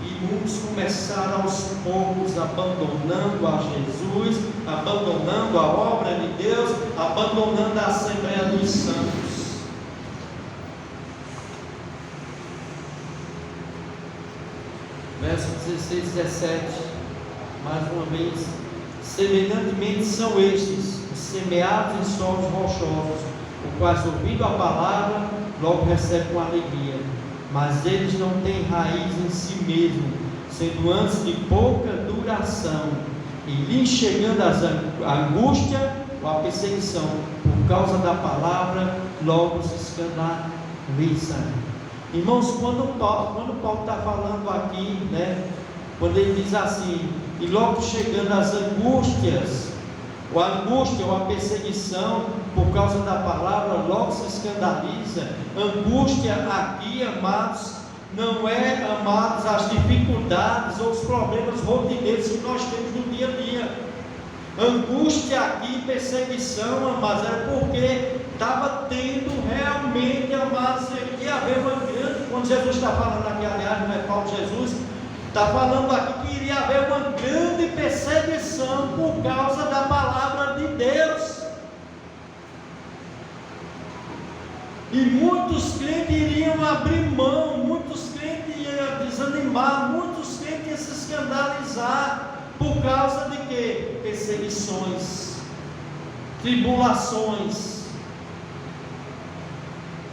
e muitos começaram aos poucos abandonando a Jesus, abandonando a obra de Deus, abandonando a Assembleia dos Santos. Verso 16 e 17, mais uma vez: semelhantemente são estes, semeados em solos rochosos, os quais, ouvindo a palavra, logo recebem com alegria, mas eles não têm raiz em si mesmo, sendo antes de pouca duração, e lhes chegando a angústia ou a perseguição por causa da palavra, logo se escandalizam. Irmãos, quando Paulo está falando aqui, quando ele diz assim: e logo chegando as angústias, ou a angústia ou a perseguição por causa da palavra, logo se escandaliza. Angústia aqui, amados, não é, amados, as dificuldades ou os problemas rotineiros que nós temos no dia a dia. Angústia aqui, perseguição, amados, é porque estava tendo realmente, amados, que haver uma grande, quando Jesus está falando aqui, aliás, não é Paulo, Jesus está falando aqui que iria haver uma grande perseguição por causa da palavra de Deus. E muitos crentes iriam abrir mão, muitos crentes iam desanimar, muitos crentes iam se escandalizar. Por causa de quê? Perseguições, tribulações,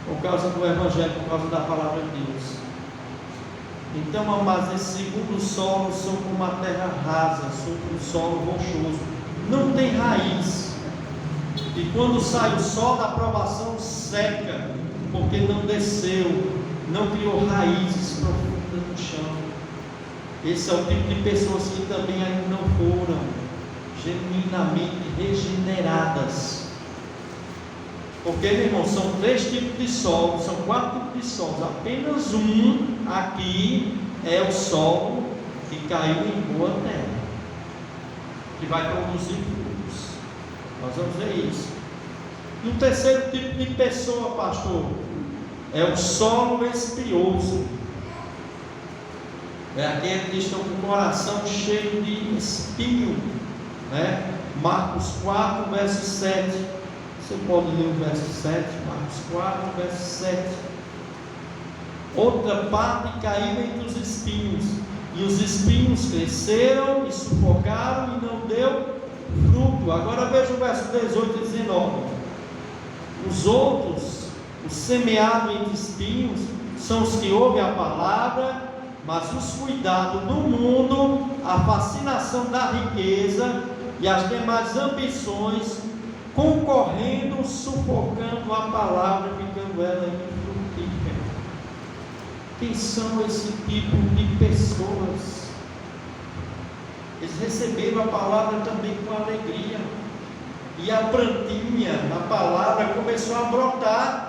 por causa do Evangelho, por causa da palavra de Deus. Então, amados, esse segundo solo são como uma terra rasa, sobre um solo rochoso, não tem raiz, e quando sai o sol da aprovação, seca, porque não desceu, não criou raízes profundas no chão. Esse é o tipo de pessoas que também ainda não foram genuinamente regeneradas. Porque, meu irmão, são 3 tipos de solos, são 4 tipos de solos. Apenas um aqui é o solo que caiu em boa terra, que vai produzir frutos. Nós vamos ver isso. E o terceiro tipo de pessoa, pastor, é o solo espinhoso. É aquele que está com o coração cheio de espinho, né? Marcos 4, verso 7. Você pode ler o verso 7, Marcos 4, verso 7. Outra parte caiu entre os espinhos, e os espinhos cresceram e sufocaram e não deu fruto. Agora veja o verso 18 e 19. Os outros, os semeados entre espinhos, são os que ouvem a palavra, mas os cuidados do mundo, a fascinação da riqueza e as demais ambições, concorrendo, sufocando a palavra, ficando ela infrutífera. Quem são esse tipo de pessoas? Eles receberam a palavra também com alegria, e a plantinha na palavra começou a brotar.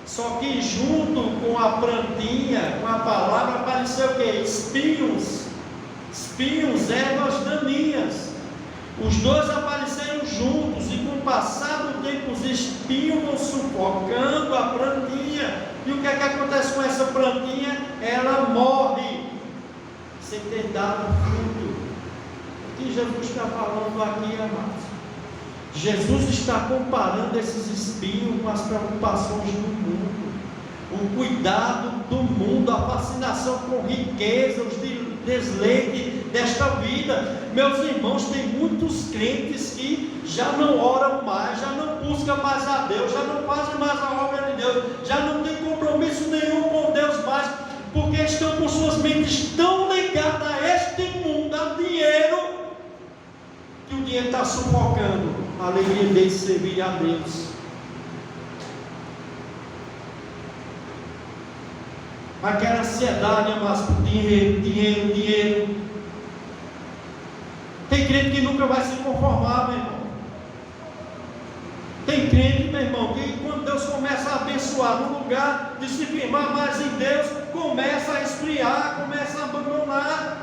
Só que junto com a plantinha, com a palavra, apareceu o que? Espinhos, ervas daninhas. Os dois apareceram juntos, e com o passar do tempo os espinhos vão sufocando a plantinha. E o que é que acontece com essa plantinha? Ela morre sem ter dado fruto. O que Jesus está falando aqui, amados? Jesus está comparando esses espinhos com as preocupações do mundo, o cuidado do mundo, a fascinação com riqueza, os desleites desta vida. Meus irmãos, tem muitos crentes que já não oram mais, já não buscam mais a Deus, já não fazem mais a obra de Deus, já não tem compromisso nenhum com Deus mais, porque estão com suas mentes tão ligadas a este mundo, a dinheiro, que o dinheiro está sufocando a alegria deles servir a Deus. Aquela ansiedade, mas por dinheiro. Tem crente que nunca vai se conformar, meu irmão. Tem crente, meu irmão, que quando Deus começa a abençoar, no lugar de se firmar mais em Deus, começa a esfriar, começa a abandonar.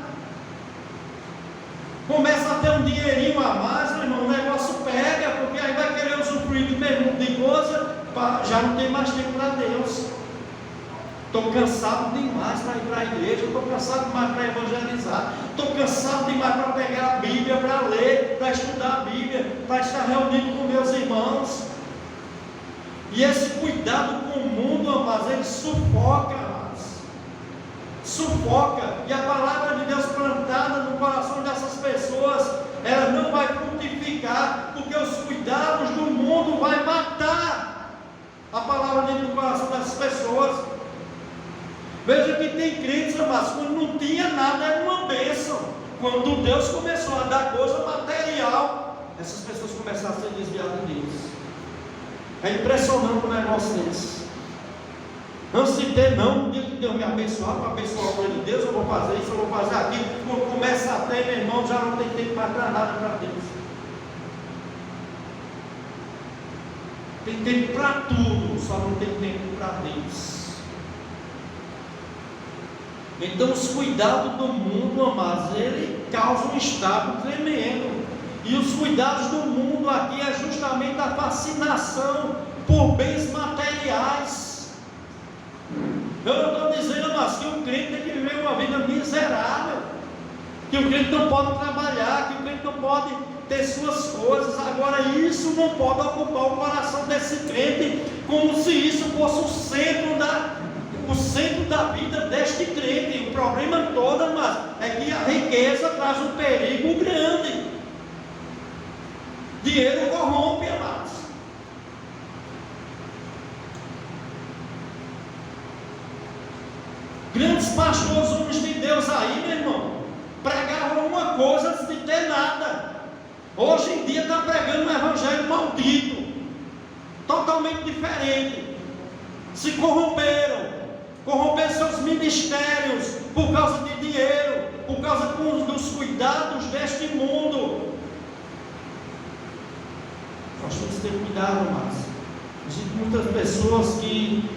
Começa a ter um dinheirinho a mais, meu irmão, o negócio pega, porque aí vai querer usufruir do mesmo de coisa, já não tem mais tempo para Deus. Estou cansado demais para ir para a igreja, estou cansado demais para evangelizar, estou cansado demais para pegar a Bíblia, para ler, para estudar a Bíblia, para estar reunido com meus irmãos. E esse cuidado com o mundo, amados, ele sufoca. E a palavra de Deus plantada no coração dessas pessoas, ela não vai frutificar, porque os cuidados do mundo vai matar a palavra dentro do coração dessas pessoas. Veja que tem crentes, mas quando não tinha nada era uma bênção. Quando Deus começou a dar coisa material, essas pessoas começaram a ser desviadas de Deus. É impressionante um negócio desse. Antes de ter, não, no dia que Deus me abençoar, para abençoar a obra de Deus, eu vou fazer isso, eu vou fazer aquilo. Quando começa a ter, meu irmão, já não tem tempo mais para nada para Deus. Tem tempo para tudo, só não tem tempo para Deus. Então os cuidados do mundo, amados, ele causa um estrago tremendo. E os cuidados do mundo aqui é justamente a fascinação por bens materiais. Eu não estou dizendo, mas que o crente tem que viver uma vida miserável, que o crente não pode trabalhar, que o crente não pode ter suas coisas. Agora isso não pode ocupar o coração desse crente, como se isso fosse o centro da vida deste crente. O problema todo, mas é que a riqueza traz um perigo grande. Dinheiro corrompe, amados. Grandes pastores, homens de Deus aí, meu irmão, pregavam uma coisa antes de ter nada. Hoje em dia está pregando um evangelho maldito, totalmente diferente. Se corromperam seus ministérios por causa de dinheiro, por causa dos cuidados deste mundo. Nós temos que ter cuidado, mas existem muitas pessoas que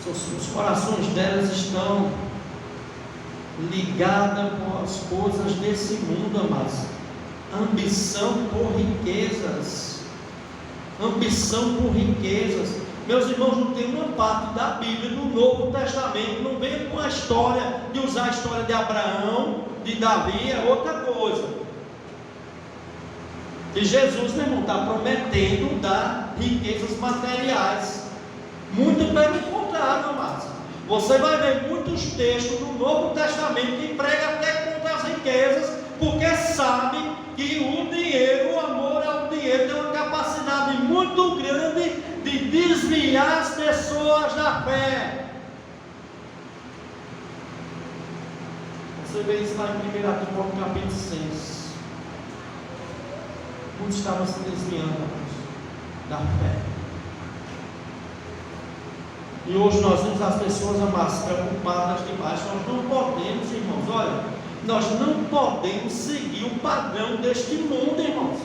os corações delas estão ligadas com as coisas desse mundo, amados. Ambição por riquezas. Ambição por riquezas. Meus irmãos, não tem uma parte da Bíblia, do Novo Testamento, não vem com a história de usar a história de Abraão, de Davi, é outra coisa. E Jesus, meu irmão, está prometendo dar riquezas materiais. Muito pelo contrário, amados. Você vai ver muitos textos do Novo Testamento que pregam até contra as riquezas, porque sabe que o dinheiro, o amor ao dinheiro, tem uma capacidade muito grande de desviar as pessoas da fé. Você vê isso lá em 1 Timóteo capítulo 6. Muitos estavam se desviando da fé. E hoje nós vemos as pessoas, amadas, preocupadas demais. Nós não podemos, irmãos, olha, nós não podemos seguir o padrão deste mundo, irmãos.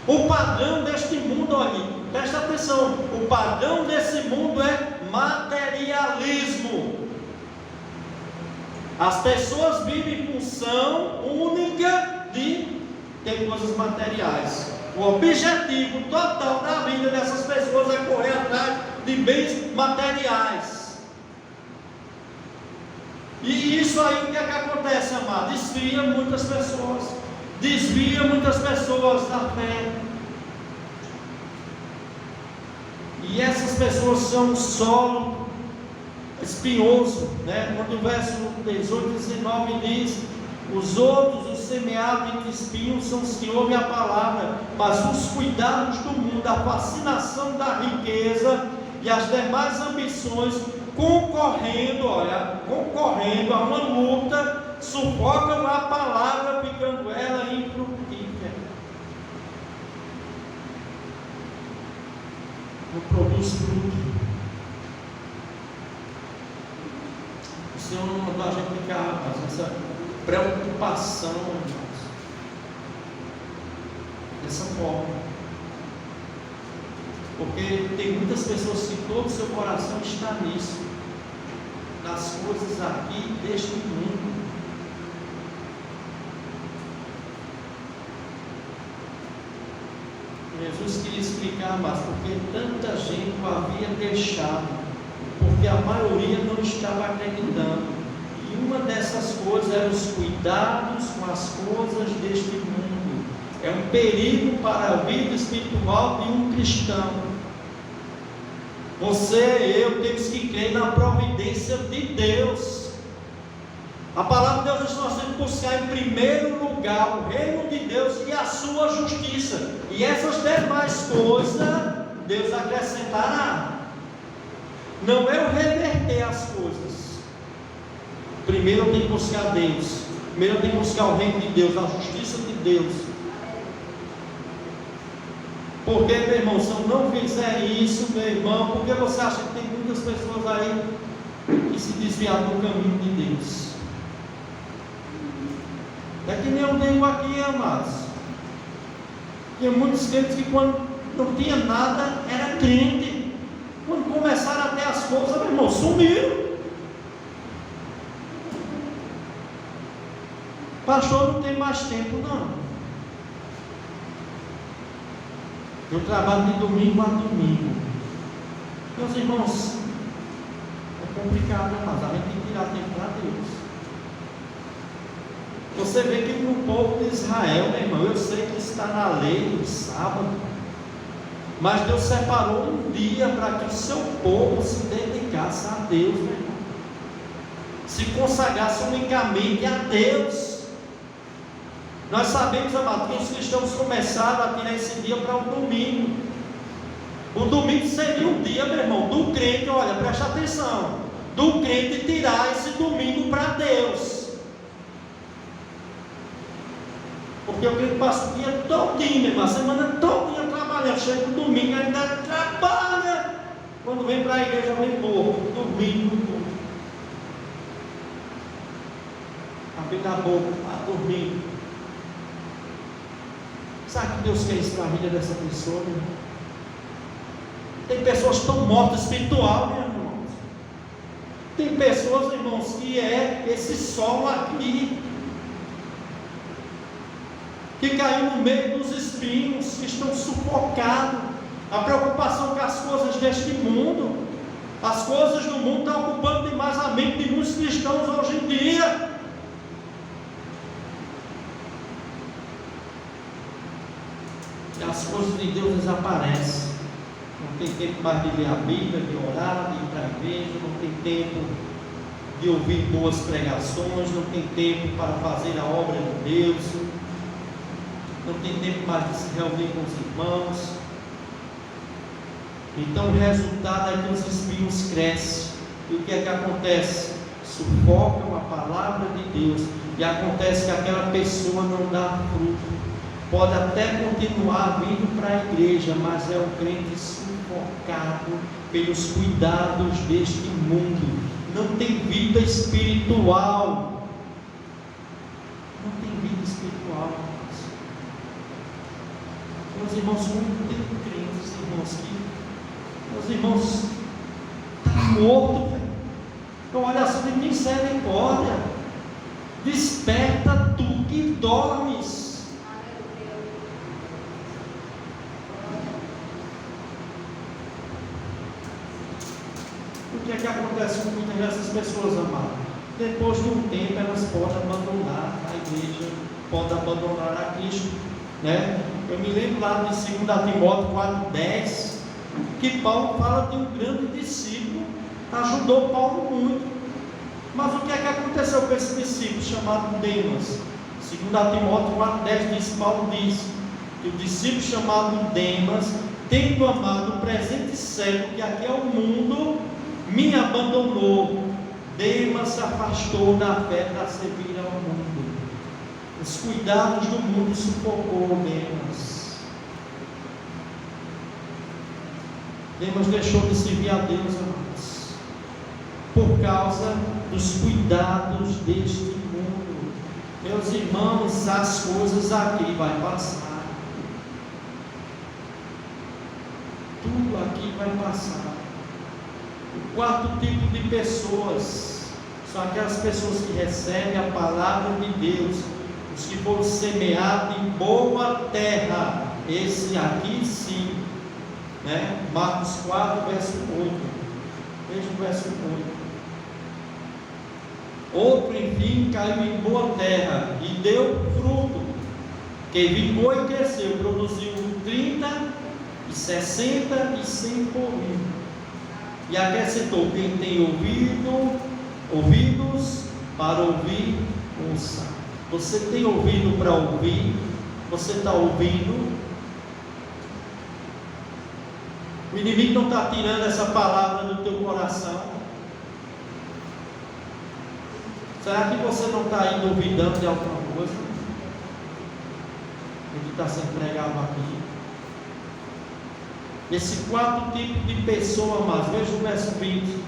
O padrão deste mundo, olha, presta atenção, o padrão desse mundo é materialismo. As pessoas vivem em função única de ter coisas materiais. O objetivo total da vida dessas pessoas é correr atrás de bens materiais. E isso aí, o que é que acontece, amado? Desvia muitas pessoas da fé. E essas pessoas são um solo espinhoso, né? Quando o verso 18 e 19 diz: os outros, os semeados entre espinhos, são os que ouvem a palavra, mas os cuidados do mundo, a fascinação da riqueza e as demais ambições, concorrendo a uma luta, sufocam a palavra, ficando ela infrutífera. Não produz fruto. O Senhor não mandou a gente ficar essa preocupação, irmãos, dessa forma. Porque tem muitas pessoas que todo o seu coração está nisso, nas coisas aqui deste mundo. Jesus queria explicar, mas porque tanta gente o havia deixado, porque a maioria não estava acreditando. E uma dessas coisas era os cuidados com as coisas deste mundo. É um perigo para a vida espiritual de um cristão. Você e eu temos que crer na providência de Deus. A palavra de Deus diz que nós temos que buscar em primeiro lugar o reino de Deus e a sua justiça. E essas demais coisas Deus acrescentará. Não é o reverter as coisas. Primeiro eu tenho que buscar Deus. Primeiro eu tenho que buscar o reino de Deus, a justiça de Deus. Porque, meu irmão, se eu não fizer isso, meu irmão, porque você acha que tem muitas pessoas aí que se desviaram do caminho de Deus? É que nem eu digo aqui, amados. Tinha muitos crentes que quando não tinha nada, era crente. Quando começaram a ter as coisas, meu irmão, sumiram. Pastor, não tem mais tempo, não. Eu trabalho de domingo a domingo. Meus irmãos, é complicado, mas a gente tem que tirar tempo para Deus. Você vê que no povo de Israel, meu irmão, eu sei que está na lei do sábado, mas Deus separou um dia para que o seu povo se dedicasse a Deus, meu irmão, se consagrasse unicamente a Deus. Nós sabemos, amado, que os cristãos começaram a tirar esse dia para o domingo. O domingo seria o dia, meu irmão, do crente, olha, presta atenção, do crente tirar esse domingo para Deus. Porque o crente passa o dia todinho, meu irmão, a semana todinha trabalhando, chega no domingo, ainda trabalha. Quando vem para a igreja, vem morto, dormindo. Abrindo a boca, dormindo. Sabe que Deus quer isso para a vida dessa pessoa, meu irmão? Tem pessoas que estão mortas espiritual, meu irmão. Tem pessoas, irmãos, que é esse solo aqui, que caiu no meio dos espinhos, que estão sufocados. A preocupação com as coisas deste mundo, as coisas do mundo estão ocupando demais a mente de muitos cristãos hoje em dia. E as coisas de Deus desaparecem. Não tem tempo mais de ler a Bíblia, de orar, de ir para a igreja, não tem tempo de ouvir boas pregações, não tem tempo para fazer a obra de Deus, não tem tempo mais de se reunir com os irmãos. Então o resultado é que os espinhos crescem. E o que é que acontece? Sufocam a palavra de Deus, e acontece que aquela pessoa não dá fruto. Pode até continuar vindo para a igreja, mas é um crente sufocado pelos cuidados deste mundo. Não tem vida espiritual. Não tem vida espiritual. Meus irmãos, como tem crentes, irmãos, que meus irmãos estão mortos, velho. Então, olha só, de misericórdia. Desperta tu que dormes. O que é que acontece com muitas dessas pessoas, amados? Depois de um tempo elas podem abandonar a igreja, podem abandonar a Cristo, né? Eu me lembro lá de 2 Timóteo 4,10, que Paulo fala de um grande discípulo, ajudou Paulo muito. Mas o que é que aconteceu com esse discípulo chamado Demas? 2 Timóteo 4,10 Paulo diz que o discípulo chamado Demas, tendo amado o presente século, que aqui é o mundo, me abandonou. Demas se afastou da fé para servir ao mundo. Os cuidados do mundo sufocou Demas. Demas deixou de servir a Deus, amados, por causa dos cuidados deste mundo. Meus irmãos, as coisas aqui vai passar. Tudo aqui vai passar. O quarto tipo de pessoas são aquelas pessoas que recebem a palavra de Deus, os que foram semeados em boa terra. Esse aqui sim, né? Marcos 4, verso 8. Veja o verso 8. Outro, enfim, caiu em boa terra e deu fruto, que vingou e cresceu, produziu 30, e 60 e 100 por um. E acrescentou: quem tem ouvidos para ouvir, ouça. Você tem ouvido para ouvir? Você está ouvindo? O inimigo não está tirando essa palavra do teu coração? Será que você não está indo ouvidando de alguma coisa? O que está sendo pregado aqui? Esse quarto tipo de pessoa, mas veja o verso 20.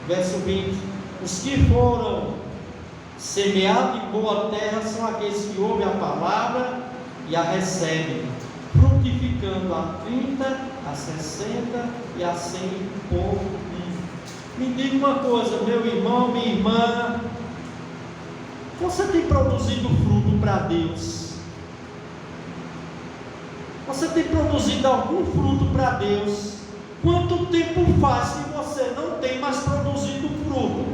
Verso 20. Os que foram semeados em boa terra são aqueles que ouvem a palavra e a recebem, frutificando a 30, a 60 e a 100 por um. Me diga uma coisa, meu irmão, minha irmã, você tem produzido fruto para Deus? Você tem produzido algum fruto para Deus? Quanto tempo faz que você não tem mais produzido fruto?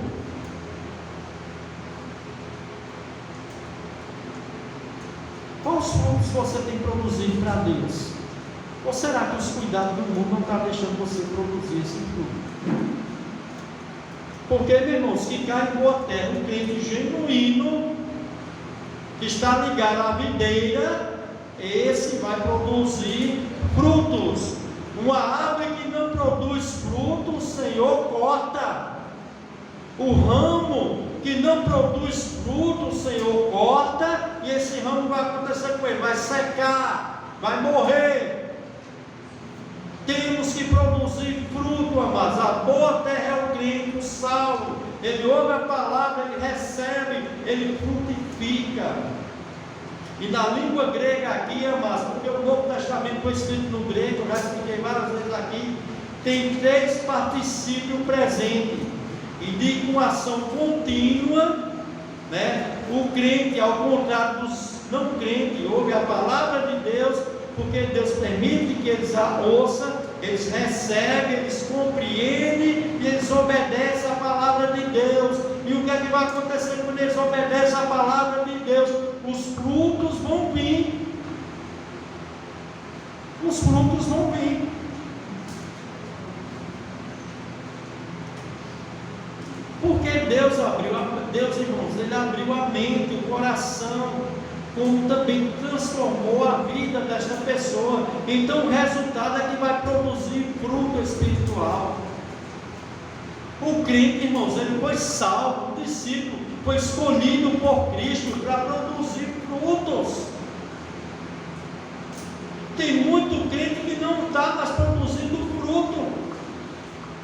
Quais frutos você tem produzido para Deus? Ou será que os cuidados do mundo não estão deixando você produzir esse fruto? Porque, meus irmãos, que cai em boa terra, um crente genuíno, que está ligado à videira, esse vai produzir frutos. Uma árvore que não produz frutos, o Senhor corta. O ramo que não produz frutos, o Senhor corta, e esse ramo vai acontecer com ele, vai secar, vai morrer. Temos que produzir fruto, amados. A boa terra é o crente, o salvo. Ele ouve a palavra, ele recebe, ele frutifica. E na língua grega aqui, amados, porque o Novo Testamento foi escrito no grego, eu já expliquei várias vezes aqui, tem 3 particípios presentes, e de uma ação contínua, né? O crente, ao contrário dos não crentes ouvem a palavra de Deus, porque Deus permite que eles a ouçam, eles recebem, eles compreendem e eles obedecem a palavra de Deus. E o que é que vai acontecer quando eles obedecem a palavra de Deus? Os frutos vão vir. Os frutos vão vir. Porque Deus, irmãos, Ele abriu a mente, o coração, como também transformou a vida desta pessoa. Então o resultado é que vai produzir fruto espiritual. O crente, irmãos, ele foi salvo, o discípulo foi escolhido por Cristo para produzir frutos. Tem muito crente que não está mais produzindo fruto,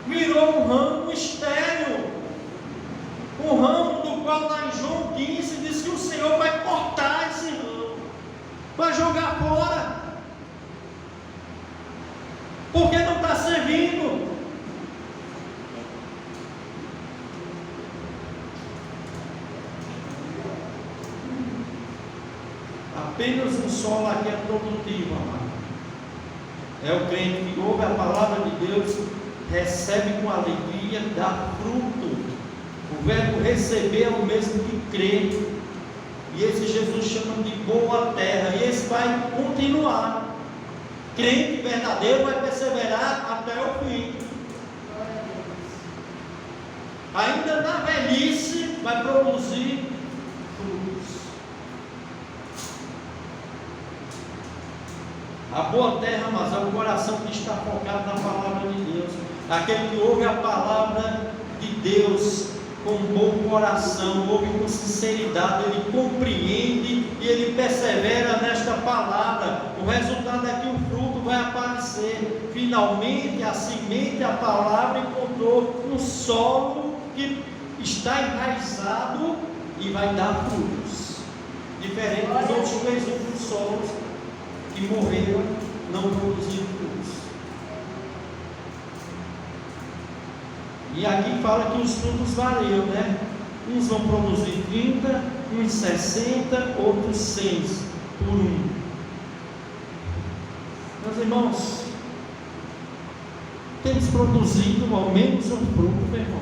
virou um ramo estéril, um ramo do qual lá em João 15 diz que o Senhor vai cortar esse ramo, vai jogar fora, porque não está servindo. Apenas um solo aqui é produtivo, amado. É o crente que ouve a palavra de Deus, recebe com alegria, dá fruto. O verbo receber é o mesmo que crer. E esse Jesus chama de boa terra. E esse vai continuar. Crente verdadeiro vai perseverar até o fim. Ainda na velhice vai produzir frutos. A boa terra, mas é o coração que está focado na palavra de Deus. Aquele que ouve a palavra de Deus com bom coração, ouve com sinceridade, ele compreende e ele persevera nesta palavra. O resultado é que o fruto vai aparecer. Finalmente a semente, a palavra encontrou um solo que está enraizado e vai dar frutos. Diferente dos outros 3 outros solos que morreram, não produziram frutos. E aqui fala que os frutos variam, né? Uns vão produzir 30, uns 60, outros 100 por um. Meus irmãos, temos produzido ao menos um fruto, meu irmão.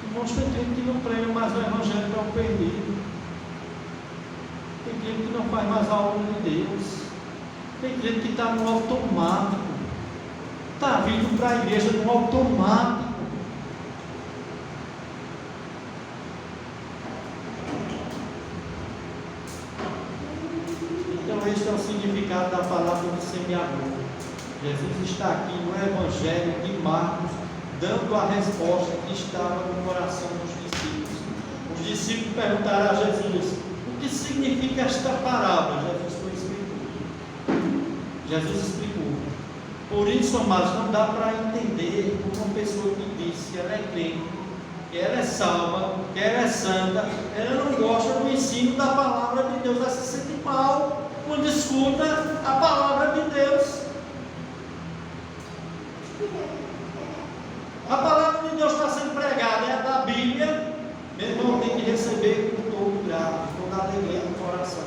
Irmãos, tem gente que não prega mais o Evangelho para o perdido. Tem gente que não faz mais a obra de Deus. Tem gente que está no automático. Está vindo para a igreja no automático. Então este é o significado da palavra do semeador. Jesus está aqui no Evangelho de Marcos, dando a resposta que estava no coração dos discípulos. Os discípulos perguntaram a Jesus: o que significa esta parábola? Jesus explicou. Por isso, amados, não dá para entender como uma pessoa que diz que ela é crente, que ela é salva, que ela é santa, ela não gosta do ensino da palavra de Deus, ela se sente mal quando escuta a palavra de Deus. A palavra de Deus está sendo pregada, é a da Bíblia. Meu irmão, tem que receber com todo grado, com toda alegria no coração.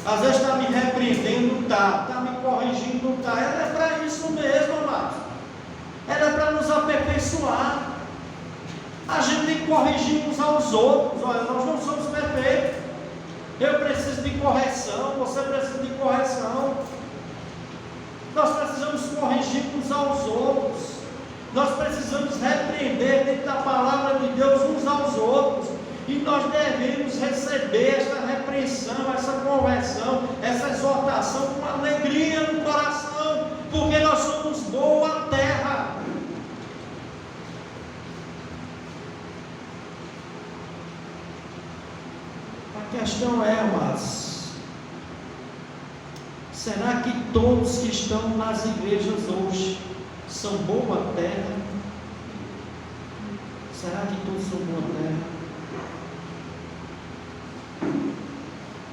Às vezes está me repreendendo, está me corrigindo, está. Ela é para isso mesmo, amados. Ela é para nos aperfeiçoar. A gente tem que corrigir uns aos outros. Olha, nós não somos perfeitos. Eu preciso de correção, você precisa de correção. Nós precisamos corrigir uns aos outros. Nós precisamos repreender dentro da palavra de Deus uns aos outros. E nós devemos receber essa repreensão, essa conversão, essa exortação com alegria no coração, porque nós somos boa terra. A questão é, amados, será que todos que estão nas igrejas hoje são boa terra? Será que todos são boa terra?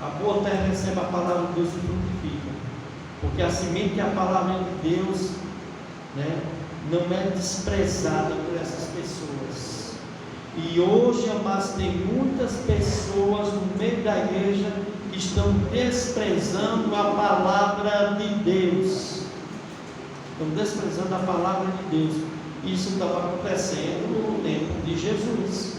A boa terra recebe a palavra de Deus e frutifica, porque a semente e a palavra de Deus, né, não é desprezada por essas pessoas. E hoje, amados, tem muitas pessoas no meio da igreja que estão desprezando a palavra de Deus. Estão desprezando a palavra de Deus. Isso estava acontecendo no tempo de Jesus.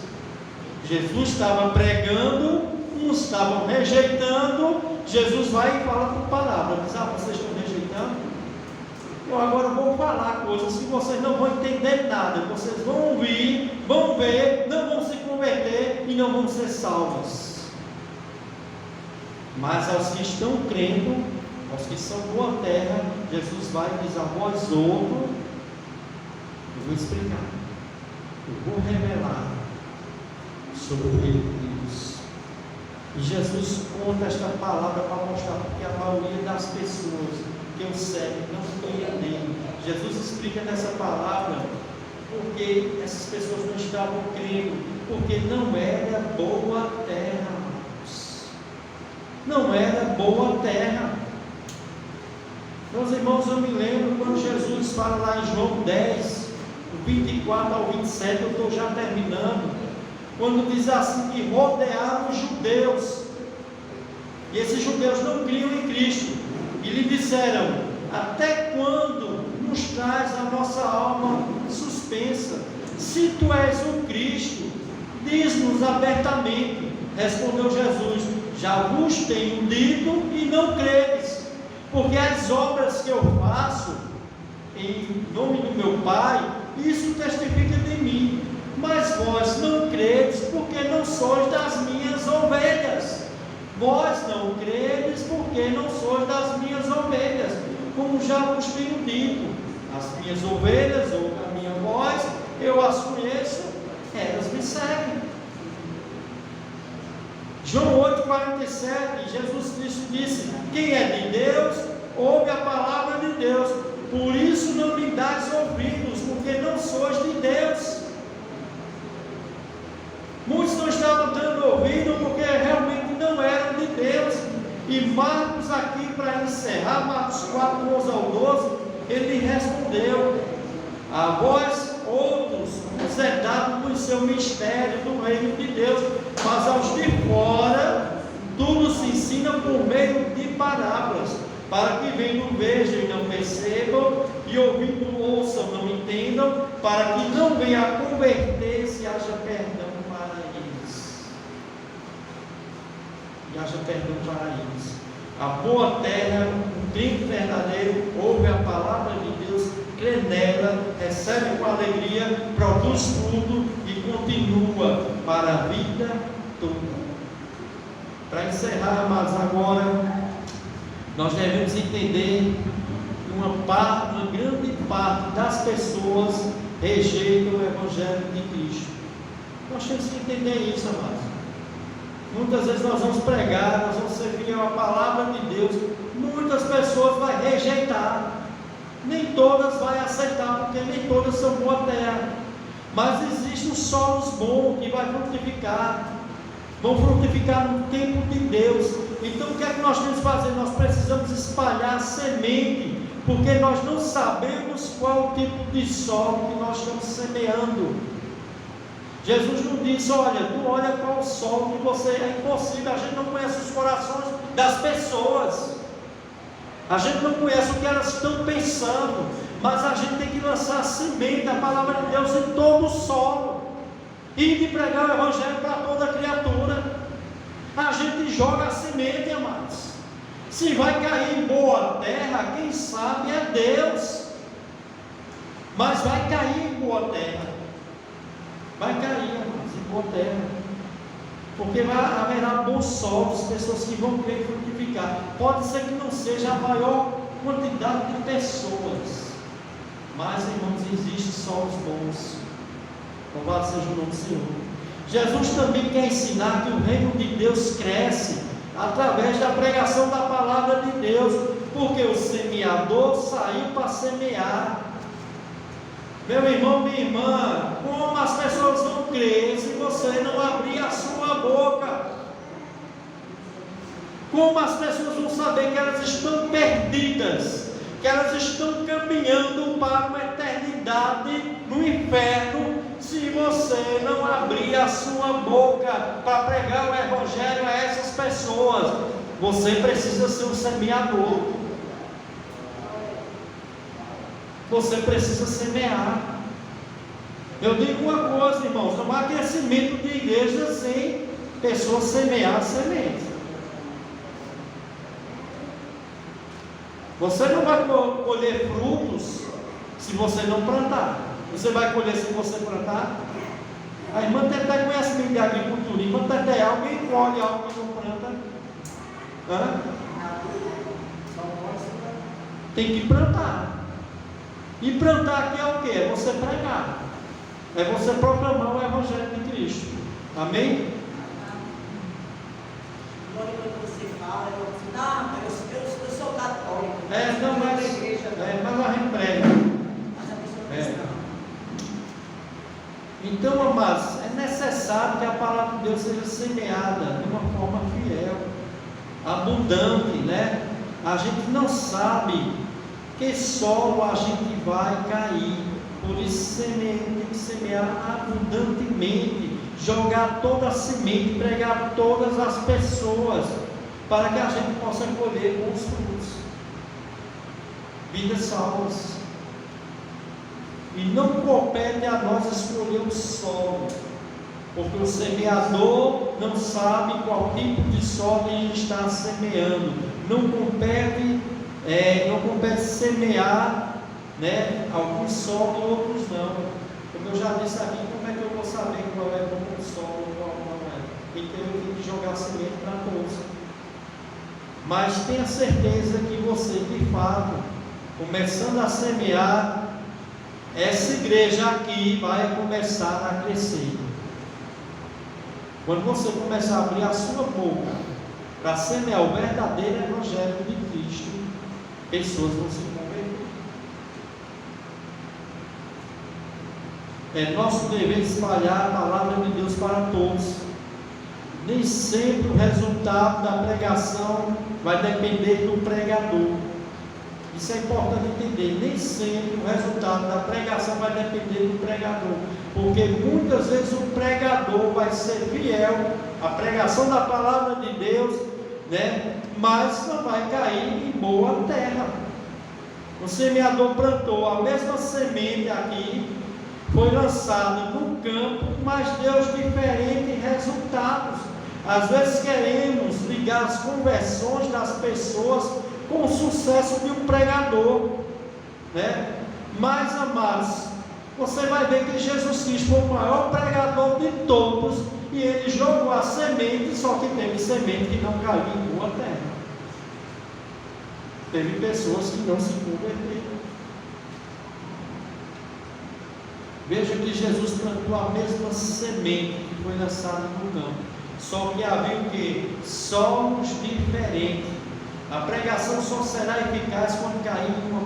Jesus estava pregando, uns estavam rejeitando. Jesus vai e fala por palavra. Diz: vocês estão rejeitando? Eu agora vou falar coisas que vocês não vão entender nada. Vocês vão ouvir, vão ver, não vão se converter e não vão ser salvos. Mas aos que estão crendo, aos que são boa terra, Jesus vai e diz: a vós outro, eu vou explicar, eu vou revelar sobre o reino de Deus. E Jesus conta esta palavra para mostrar porque a maioria das pessoas que o seguem não creia nele. Jesus explica nessa palavra porque essas pessoas não estavam crendo, porque não era boa terra, irmãos. Não era boa terra. Meus irmãos, eu me lembro quando Jesus fala lá em João 10, do 24 ao 27, eu estou já terminando. Quando diz assim que rodearam os judeus, e esses judeus não criam em Cristo, e lhe disseram: até quando nos traz a nossa alma suspensa? Se tu és o Cristo, diz-nos abertamente. Respondeu Jesus: já vos tenho dito e não credes, porque as obras que eu faço em nome do meu Pai, isso testifica de mim. Mas vós não credes, porque não sois das minhas ovelhas. Vós não credes, porque não sois das minhas ovelhas. Como já vos tenho dito, as minhas ovelhas ouvem a minha voz, eu as conheço, elas me seguem. João 8,47, Jesus Cristo disse: quem é de Deus, ouve a palavra de Deus. Por isso não lhe dais ouvidos, porque não sois de Deus. Muitos não estavam dando ouvido porque realmente não eram de Deus. E Marcos, aqui para encerrar, Marcos 4, 11 ao 12, ele respondeu: a vós outros vos é dado conhecer o mistério do reino de Deus, mas aos de fora tudo se ensina por meio de parábolas, para que vendo vejam e não percebam, e ouvindo ouçam não entendam, para que não venha a converter-se e haja perdão para eles. E haja perdão para eles. A boa terra, o crente verdadeiro, ouve a palavra de Deus, crê nela, recebe com alegria, produz fruto e continua para a vida toda. Para encerrar, mas agora nós devemos entender que uma grande parte das pessoas rejeitam o Evangelho de Cristo. Nós temos que entender isso, amados. Muitas vezes nós vamos pregar, nós vamos servir a palavra de Deus, muitas pessoas vão rejeitar, nem todas vão aceitar, porque nem todas são boa terra, mas existem os solos bons que vão frutificar no tempo de Deus. Então o que é que nós temos que fazer? Nós precisamos espalhar a semente, porque nós não sabemos qual o tipo de solo que nós estamos semeando. Jesus não disse: olha, tu olha qual o solo que você é. Impossível, a gente não conhece os corações das pessoas, a gente não conhece o que elas estão pensando, mas a gente tem que lançar a semente, a palavra de Deus em todo o solo, e de pregar o Evangelho para toda criatura. A gente joga a semente, amados. Se vai cair em boa terra, quem sabe é Deus, mas vai cair em boa terra. Vai cair, amados, em boa terra, porque haverá bons solos, pessoas que vão querer frutificar. Pode ser que não seja a maior quantidade de pessoas, mas, irmãos, existem solos bons. Louvado seja o nome do Senhor. Jesus também quer ensinar que o reino de Deus cresce através da pregação da palavra de Deus, porque o semeador saiu para semear. Meu irmão, minha irmã, como as pessoas vão crer se você não abrir a sua boca? Como as pessoas vão saber que elas estão perdidas, que elas estão caminhando para uma eternidade no inferno, se você não abrir a sua boca para pregar o Evangelho a essas pessoas, você precisa ser um semeador. Você precisa semear. Eu digo uma coisa, irmãos: não há crescimento de igreja sem pessoas semear sementes. Você não vai colher frutos se você não plantar. Você vai colher se você plantar? A irmã Teté conhece bem de agricultura. Irmã Teté, alguém colhe algo que não planta? Hã? Tem que plantar. E plantar aqui é o que? É você pregar. É você proclamar o Evangelho de Cristo. Amém? Quando você fala, eu sou católico. Mas a gente prega. Mas a pessoa não está. Então, amados, é necessário que a palavra de Deus seja semeada de uma forma fiel, abundante, né? A gente não sabe que solo a gente vai cair, por isso tem que semear abundantemente, jogar toda a semente, pregar todas as pessoas, para que a gente possa colher bons frutos, vidas salvas. E não compete a nós escolher o solo, porque o semeador não sabe qual tipo de solo ele está semeando. Não compete semear, né, alguns solos e outros não. Como eu já disse aqui, como é que eu vou saber qual é bom solo e qual não é? Então eu tenho que jogar semente para todos. Mas tenha certeza que você, de fato, começando a semear, essa igreja aqui vai começar a crescer. Quando você começar a abrir a sua boca para semear o verdadeiro Evangelho de Cristo, pessoas vão se converter. É nosso dever espalhar a palavra de Deus para todos. Nem sempre o resultado da pregação vai depender do pregador. Isso é importante entender. Nem sempre o resultado da pregação vai depender do pregador, porque muitas vezes o pregador vai ser fiel à pregação da palavra de Deus, né? Mas não vai cair em boa terra. O semeador plantou a mesma semente aqui, foi lançada no campo, mas deu diferentes resultados. Às vezes queremos ligar as conversões das pessoas com o sucesso de um pregador, né? Mas, amados, você vai ver que Jesus Cristo foi o maior pregador de todos, e ele jogou a semente, só que teve semente que não caiu em boa terra. Teve pessoas que não se converteram. Veja que Jesus plantou a mesma semente que foi lançada no campo, só que havia o que? Solos diferentes. A pregação só será eficaz quando cair em um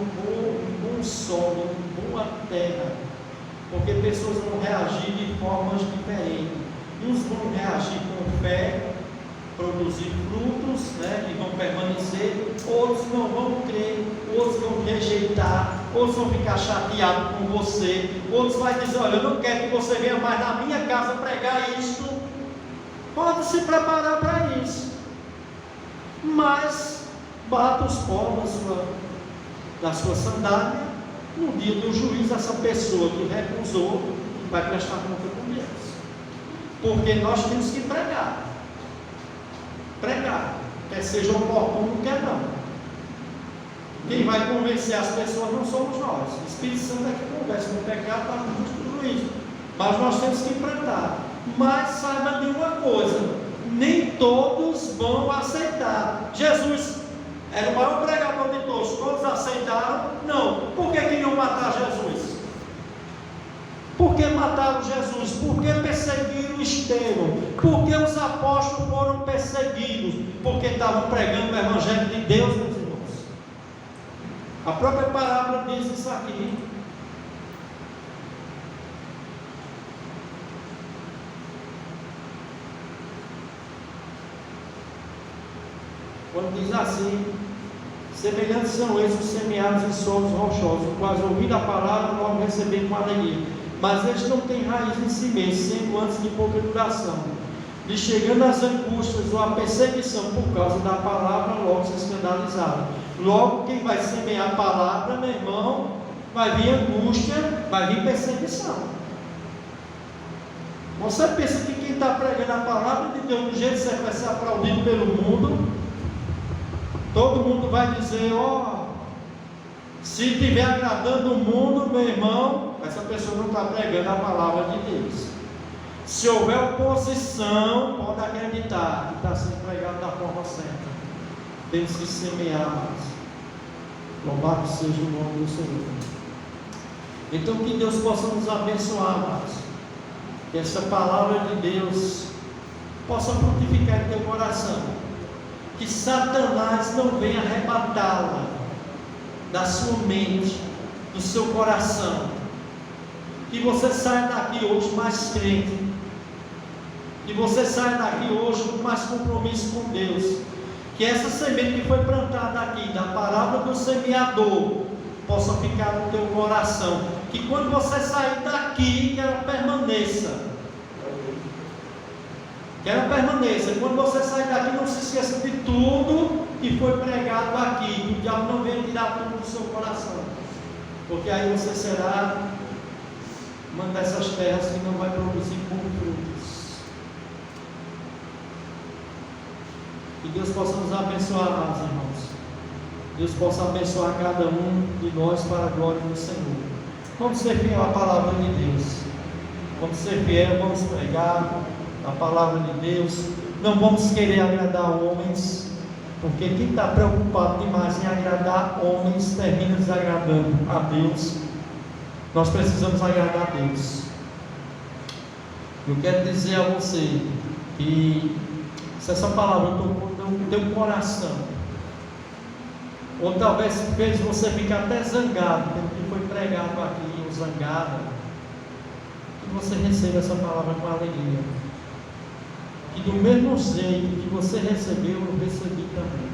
bom solo, em boa terra, porque pessoas vão reagir de formas diferentes. Uns vão reagir com fé, produzir frutos, né, que vão permanecer. Outros não vão crer, outros vão rejeitar, outros vão ficar chateados com você, outros vão dizer: olha, eu não quero que você venha mais na minha casa pregar isto. Pode se preparar para isso, mas bata os pós da sua sandália. No dia do juízo, essa pessoa que recusou vai prestar conta com Deus, porque nós temos que pregar, quer seja oportuno, quer não. Quem vai convencer as pessoas não somos nós. O Espírito Santo é que conversa com o pecado para o justo juízo, mas nós temos que plantar. Mas saiba de uma coisa: nem todos vão aceitar. Jesus era o maior pregador de todos aceitaram? Não. Por que queriam matar Jesus? Por que mataram Jesus? Por que perseguiram Estevão? Por que os apóstolos foram perseguidos? Porque estavam pregando o Evangelho de Deus, meus irmãos. A própria parábola diz isso aqui. Quando diz assim: semelhantes são esses os semeados em solos rochosos, quais ouvindo a palavra logo receber com alegria. mas eles não têm raiz em si mesmos, sendo antes de pouca duração. E chegando às angústias ou à perseguição por causa da palavra, logo se escandalizaram. Logo, quem vai semear a palavra, meu irmão, vai vir angústia, vai vir perseguição. Você pensa que quem está pregando a palavra de Deus do jeito certo vai ser aplaudido pelo mundo? Todo mundo vai dizer, ó, se estiver agradando o mundo, meu irmão, essa pessoa não está pregando a palavra de Deus. Se houver oposição, pode acreditar que está sendo pregado da forma certa. Temos que semear mais. Louvado seja o nome do Senhor. Então que Deus possa nos abençoar mais. Que essa palavra de Deus possa frutificar em teu coração. Que Satanás não venha arrebatá-la da sua mente, do seu coração. Que você saia daqui hoje mais crente. Que você saia daqui hoje com mais compromisso com Deus. Que essa semente que foi plantada aqui, da palavra do semeador, possa ficar no teu coração. Que quando você sair daqui, que ela permaneça. Que ela permaneça. Quando você sair daqui, não se esqueça de tudo que foi pregado aqui. Que o diabo não venha tirar tudo do seu coração. Porque aí você será uma dessas terras que não vai produzir bons frutos. Que Deus possa nos abençoar, meus irmãos. Deus possa abençoar cada um de nós para a glória do Senhor. Vamos ser fiel à palavra de Deus. Vamos ser fiel, vamos pregar a palavra de Deus. Não vamos querer agradar homens, porque quem está preocupado demais em agradar homens termina desagradando a Deus. Nós precisamos agradar a Deus. Eu quero dizer a você que se essa palavra tocou no teu coração, ou talvez fez você ficar até zangado pelo que foi pregado aqui, ou zangada, que você receba essa palavra com alegria. Que do mesmo jeito que você recebeu, eu recebi também.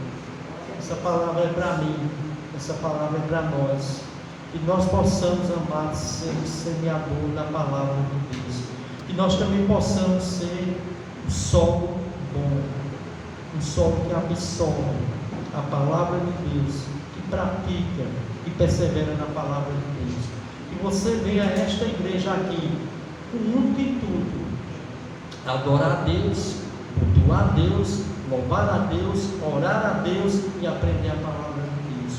Essa palavra é para mim, essa palavra é para nós. Que nós possamos amar, ser o semeador da palavra de Deus. Que nós também possamos ser o solo bom, um solo que absorve a palavra de Deus, que pratica e persevera na palavra de Deus. Que você venha a esta igreja aqui com muito intuito: adorar a Deus, cultuar a Deus, louvar a Deus, orar a Deus e aprender a palavra de Deus.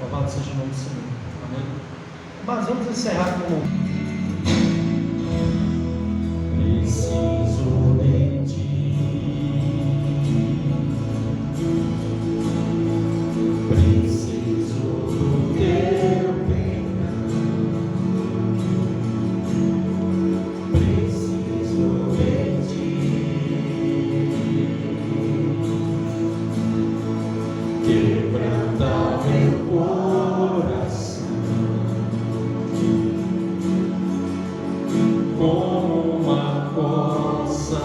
Louvado seja o nome do Senhor. Amém? Mas vamos encerrar com preciso de ti, preciso do teu perdão, preciso de ti, quebranta meu coração como uma poça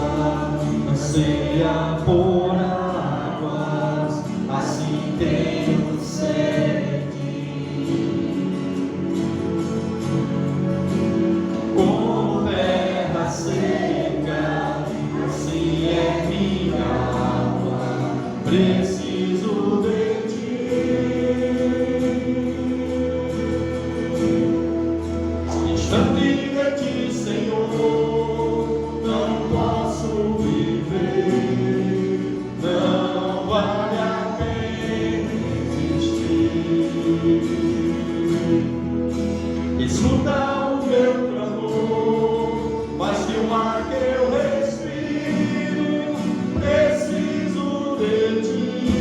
anseia por águas, assim tenho sede. Como terra seca, assim é minha alma, preciso de ti. Distante de ti, Senhor, não posso viver, não vale a pena existir. Escuta o meu clamor, mais que o ar que eu respiro, preciso de ti.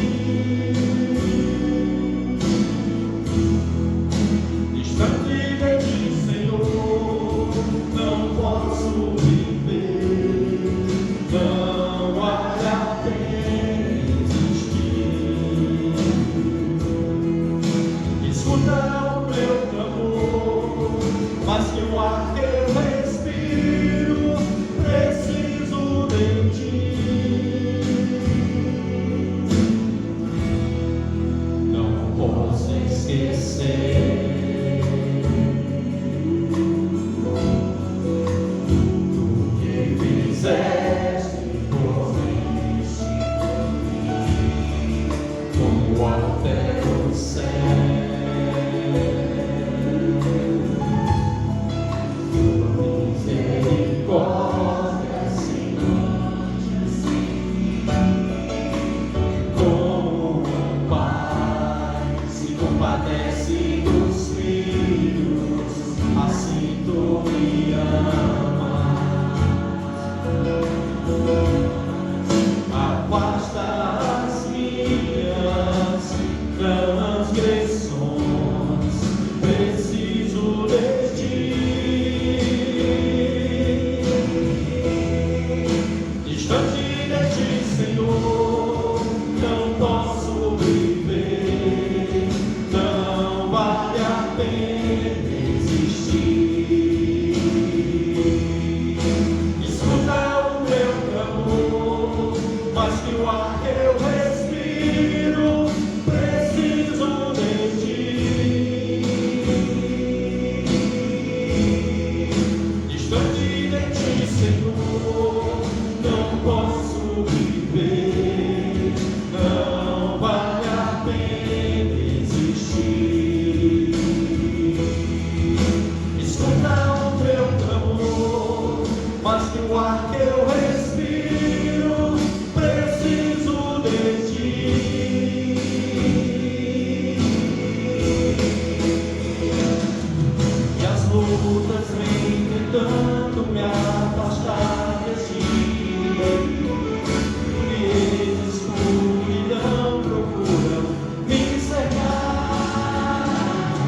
afasta as minhas transgressões, preciso de ti. Distante de ti, Senhor, não posso viver, não vale a pena existir. Escuta o meu clamor, mas que o ar que eu respiro, preciso de ti. Distante de ti, Senhor, não posso viver, não vale a pena existir. Escuta o meu clamor, mas que o ar que eu respiro, preciso de ti. E as lutas vêm tentando me afastar de ti, e escuridão procuram me cercar,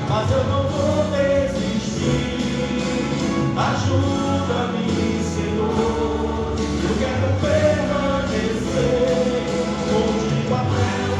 mas eu não vou desistir. Ajuda-me, Senhor, eu quero permanecer contigo até o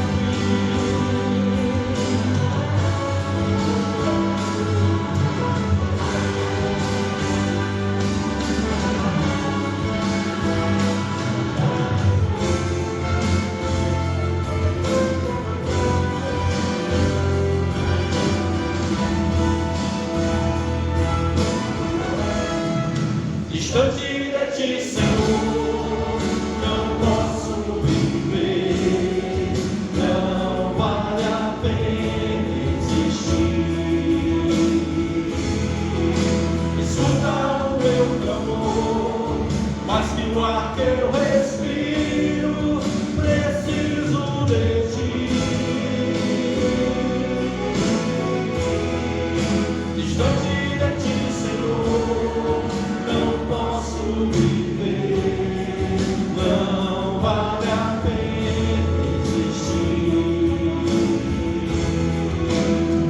distante de ti, Senhor, não posso viver, não vale a pena existir. Escuta o meu clamor, mas que o ar que eu respiro, preciso de ti. Distante de ti, Senhor, não posso viver, não vale a pena existir.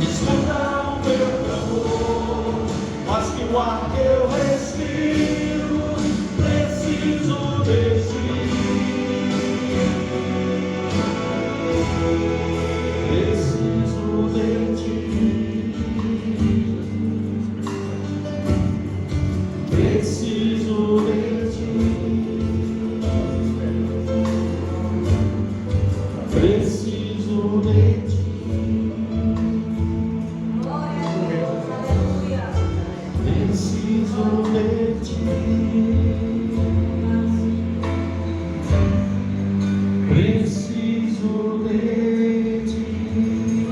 Escuta o meu clamor, mas que o ar que eu respiro, preciso de ti. Preciso de ti. Preciso de ti. Preciso de ti. Preciso de ti. Preciso de ti.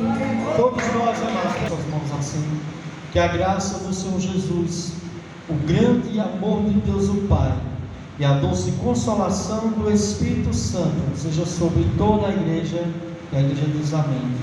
Todos nós, amados, com as mãos assim, que a graça do Senhor Jesus, o grande amor de Deus o Pai e a doce consolação do Espírito Santo seja sobre toda a igreja, e a igreja diz amém.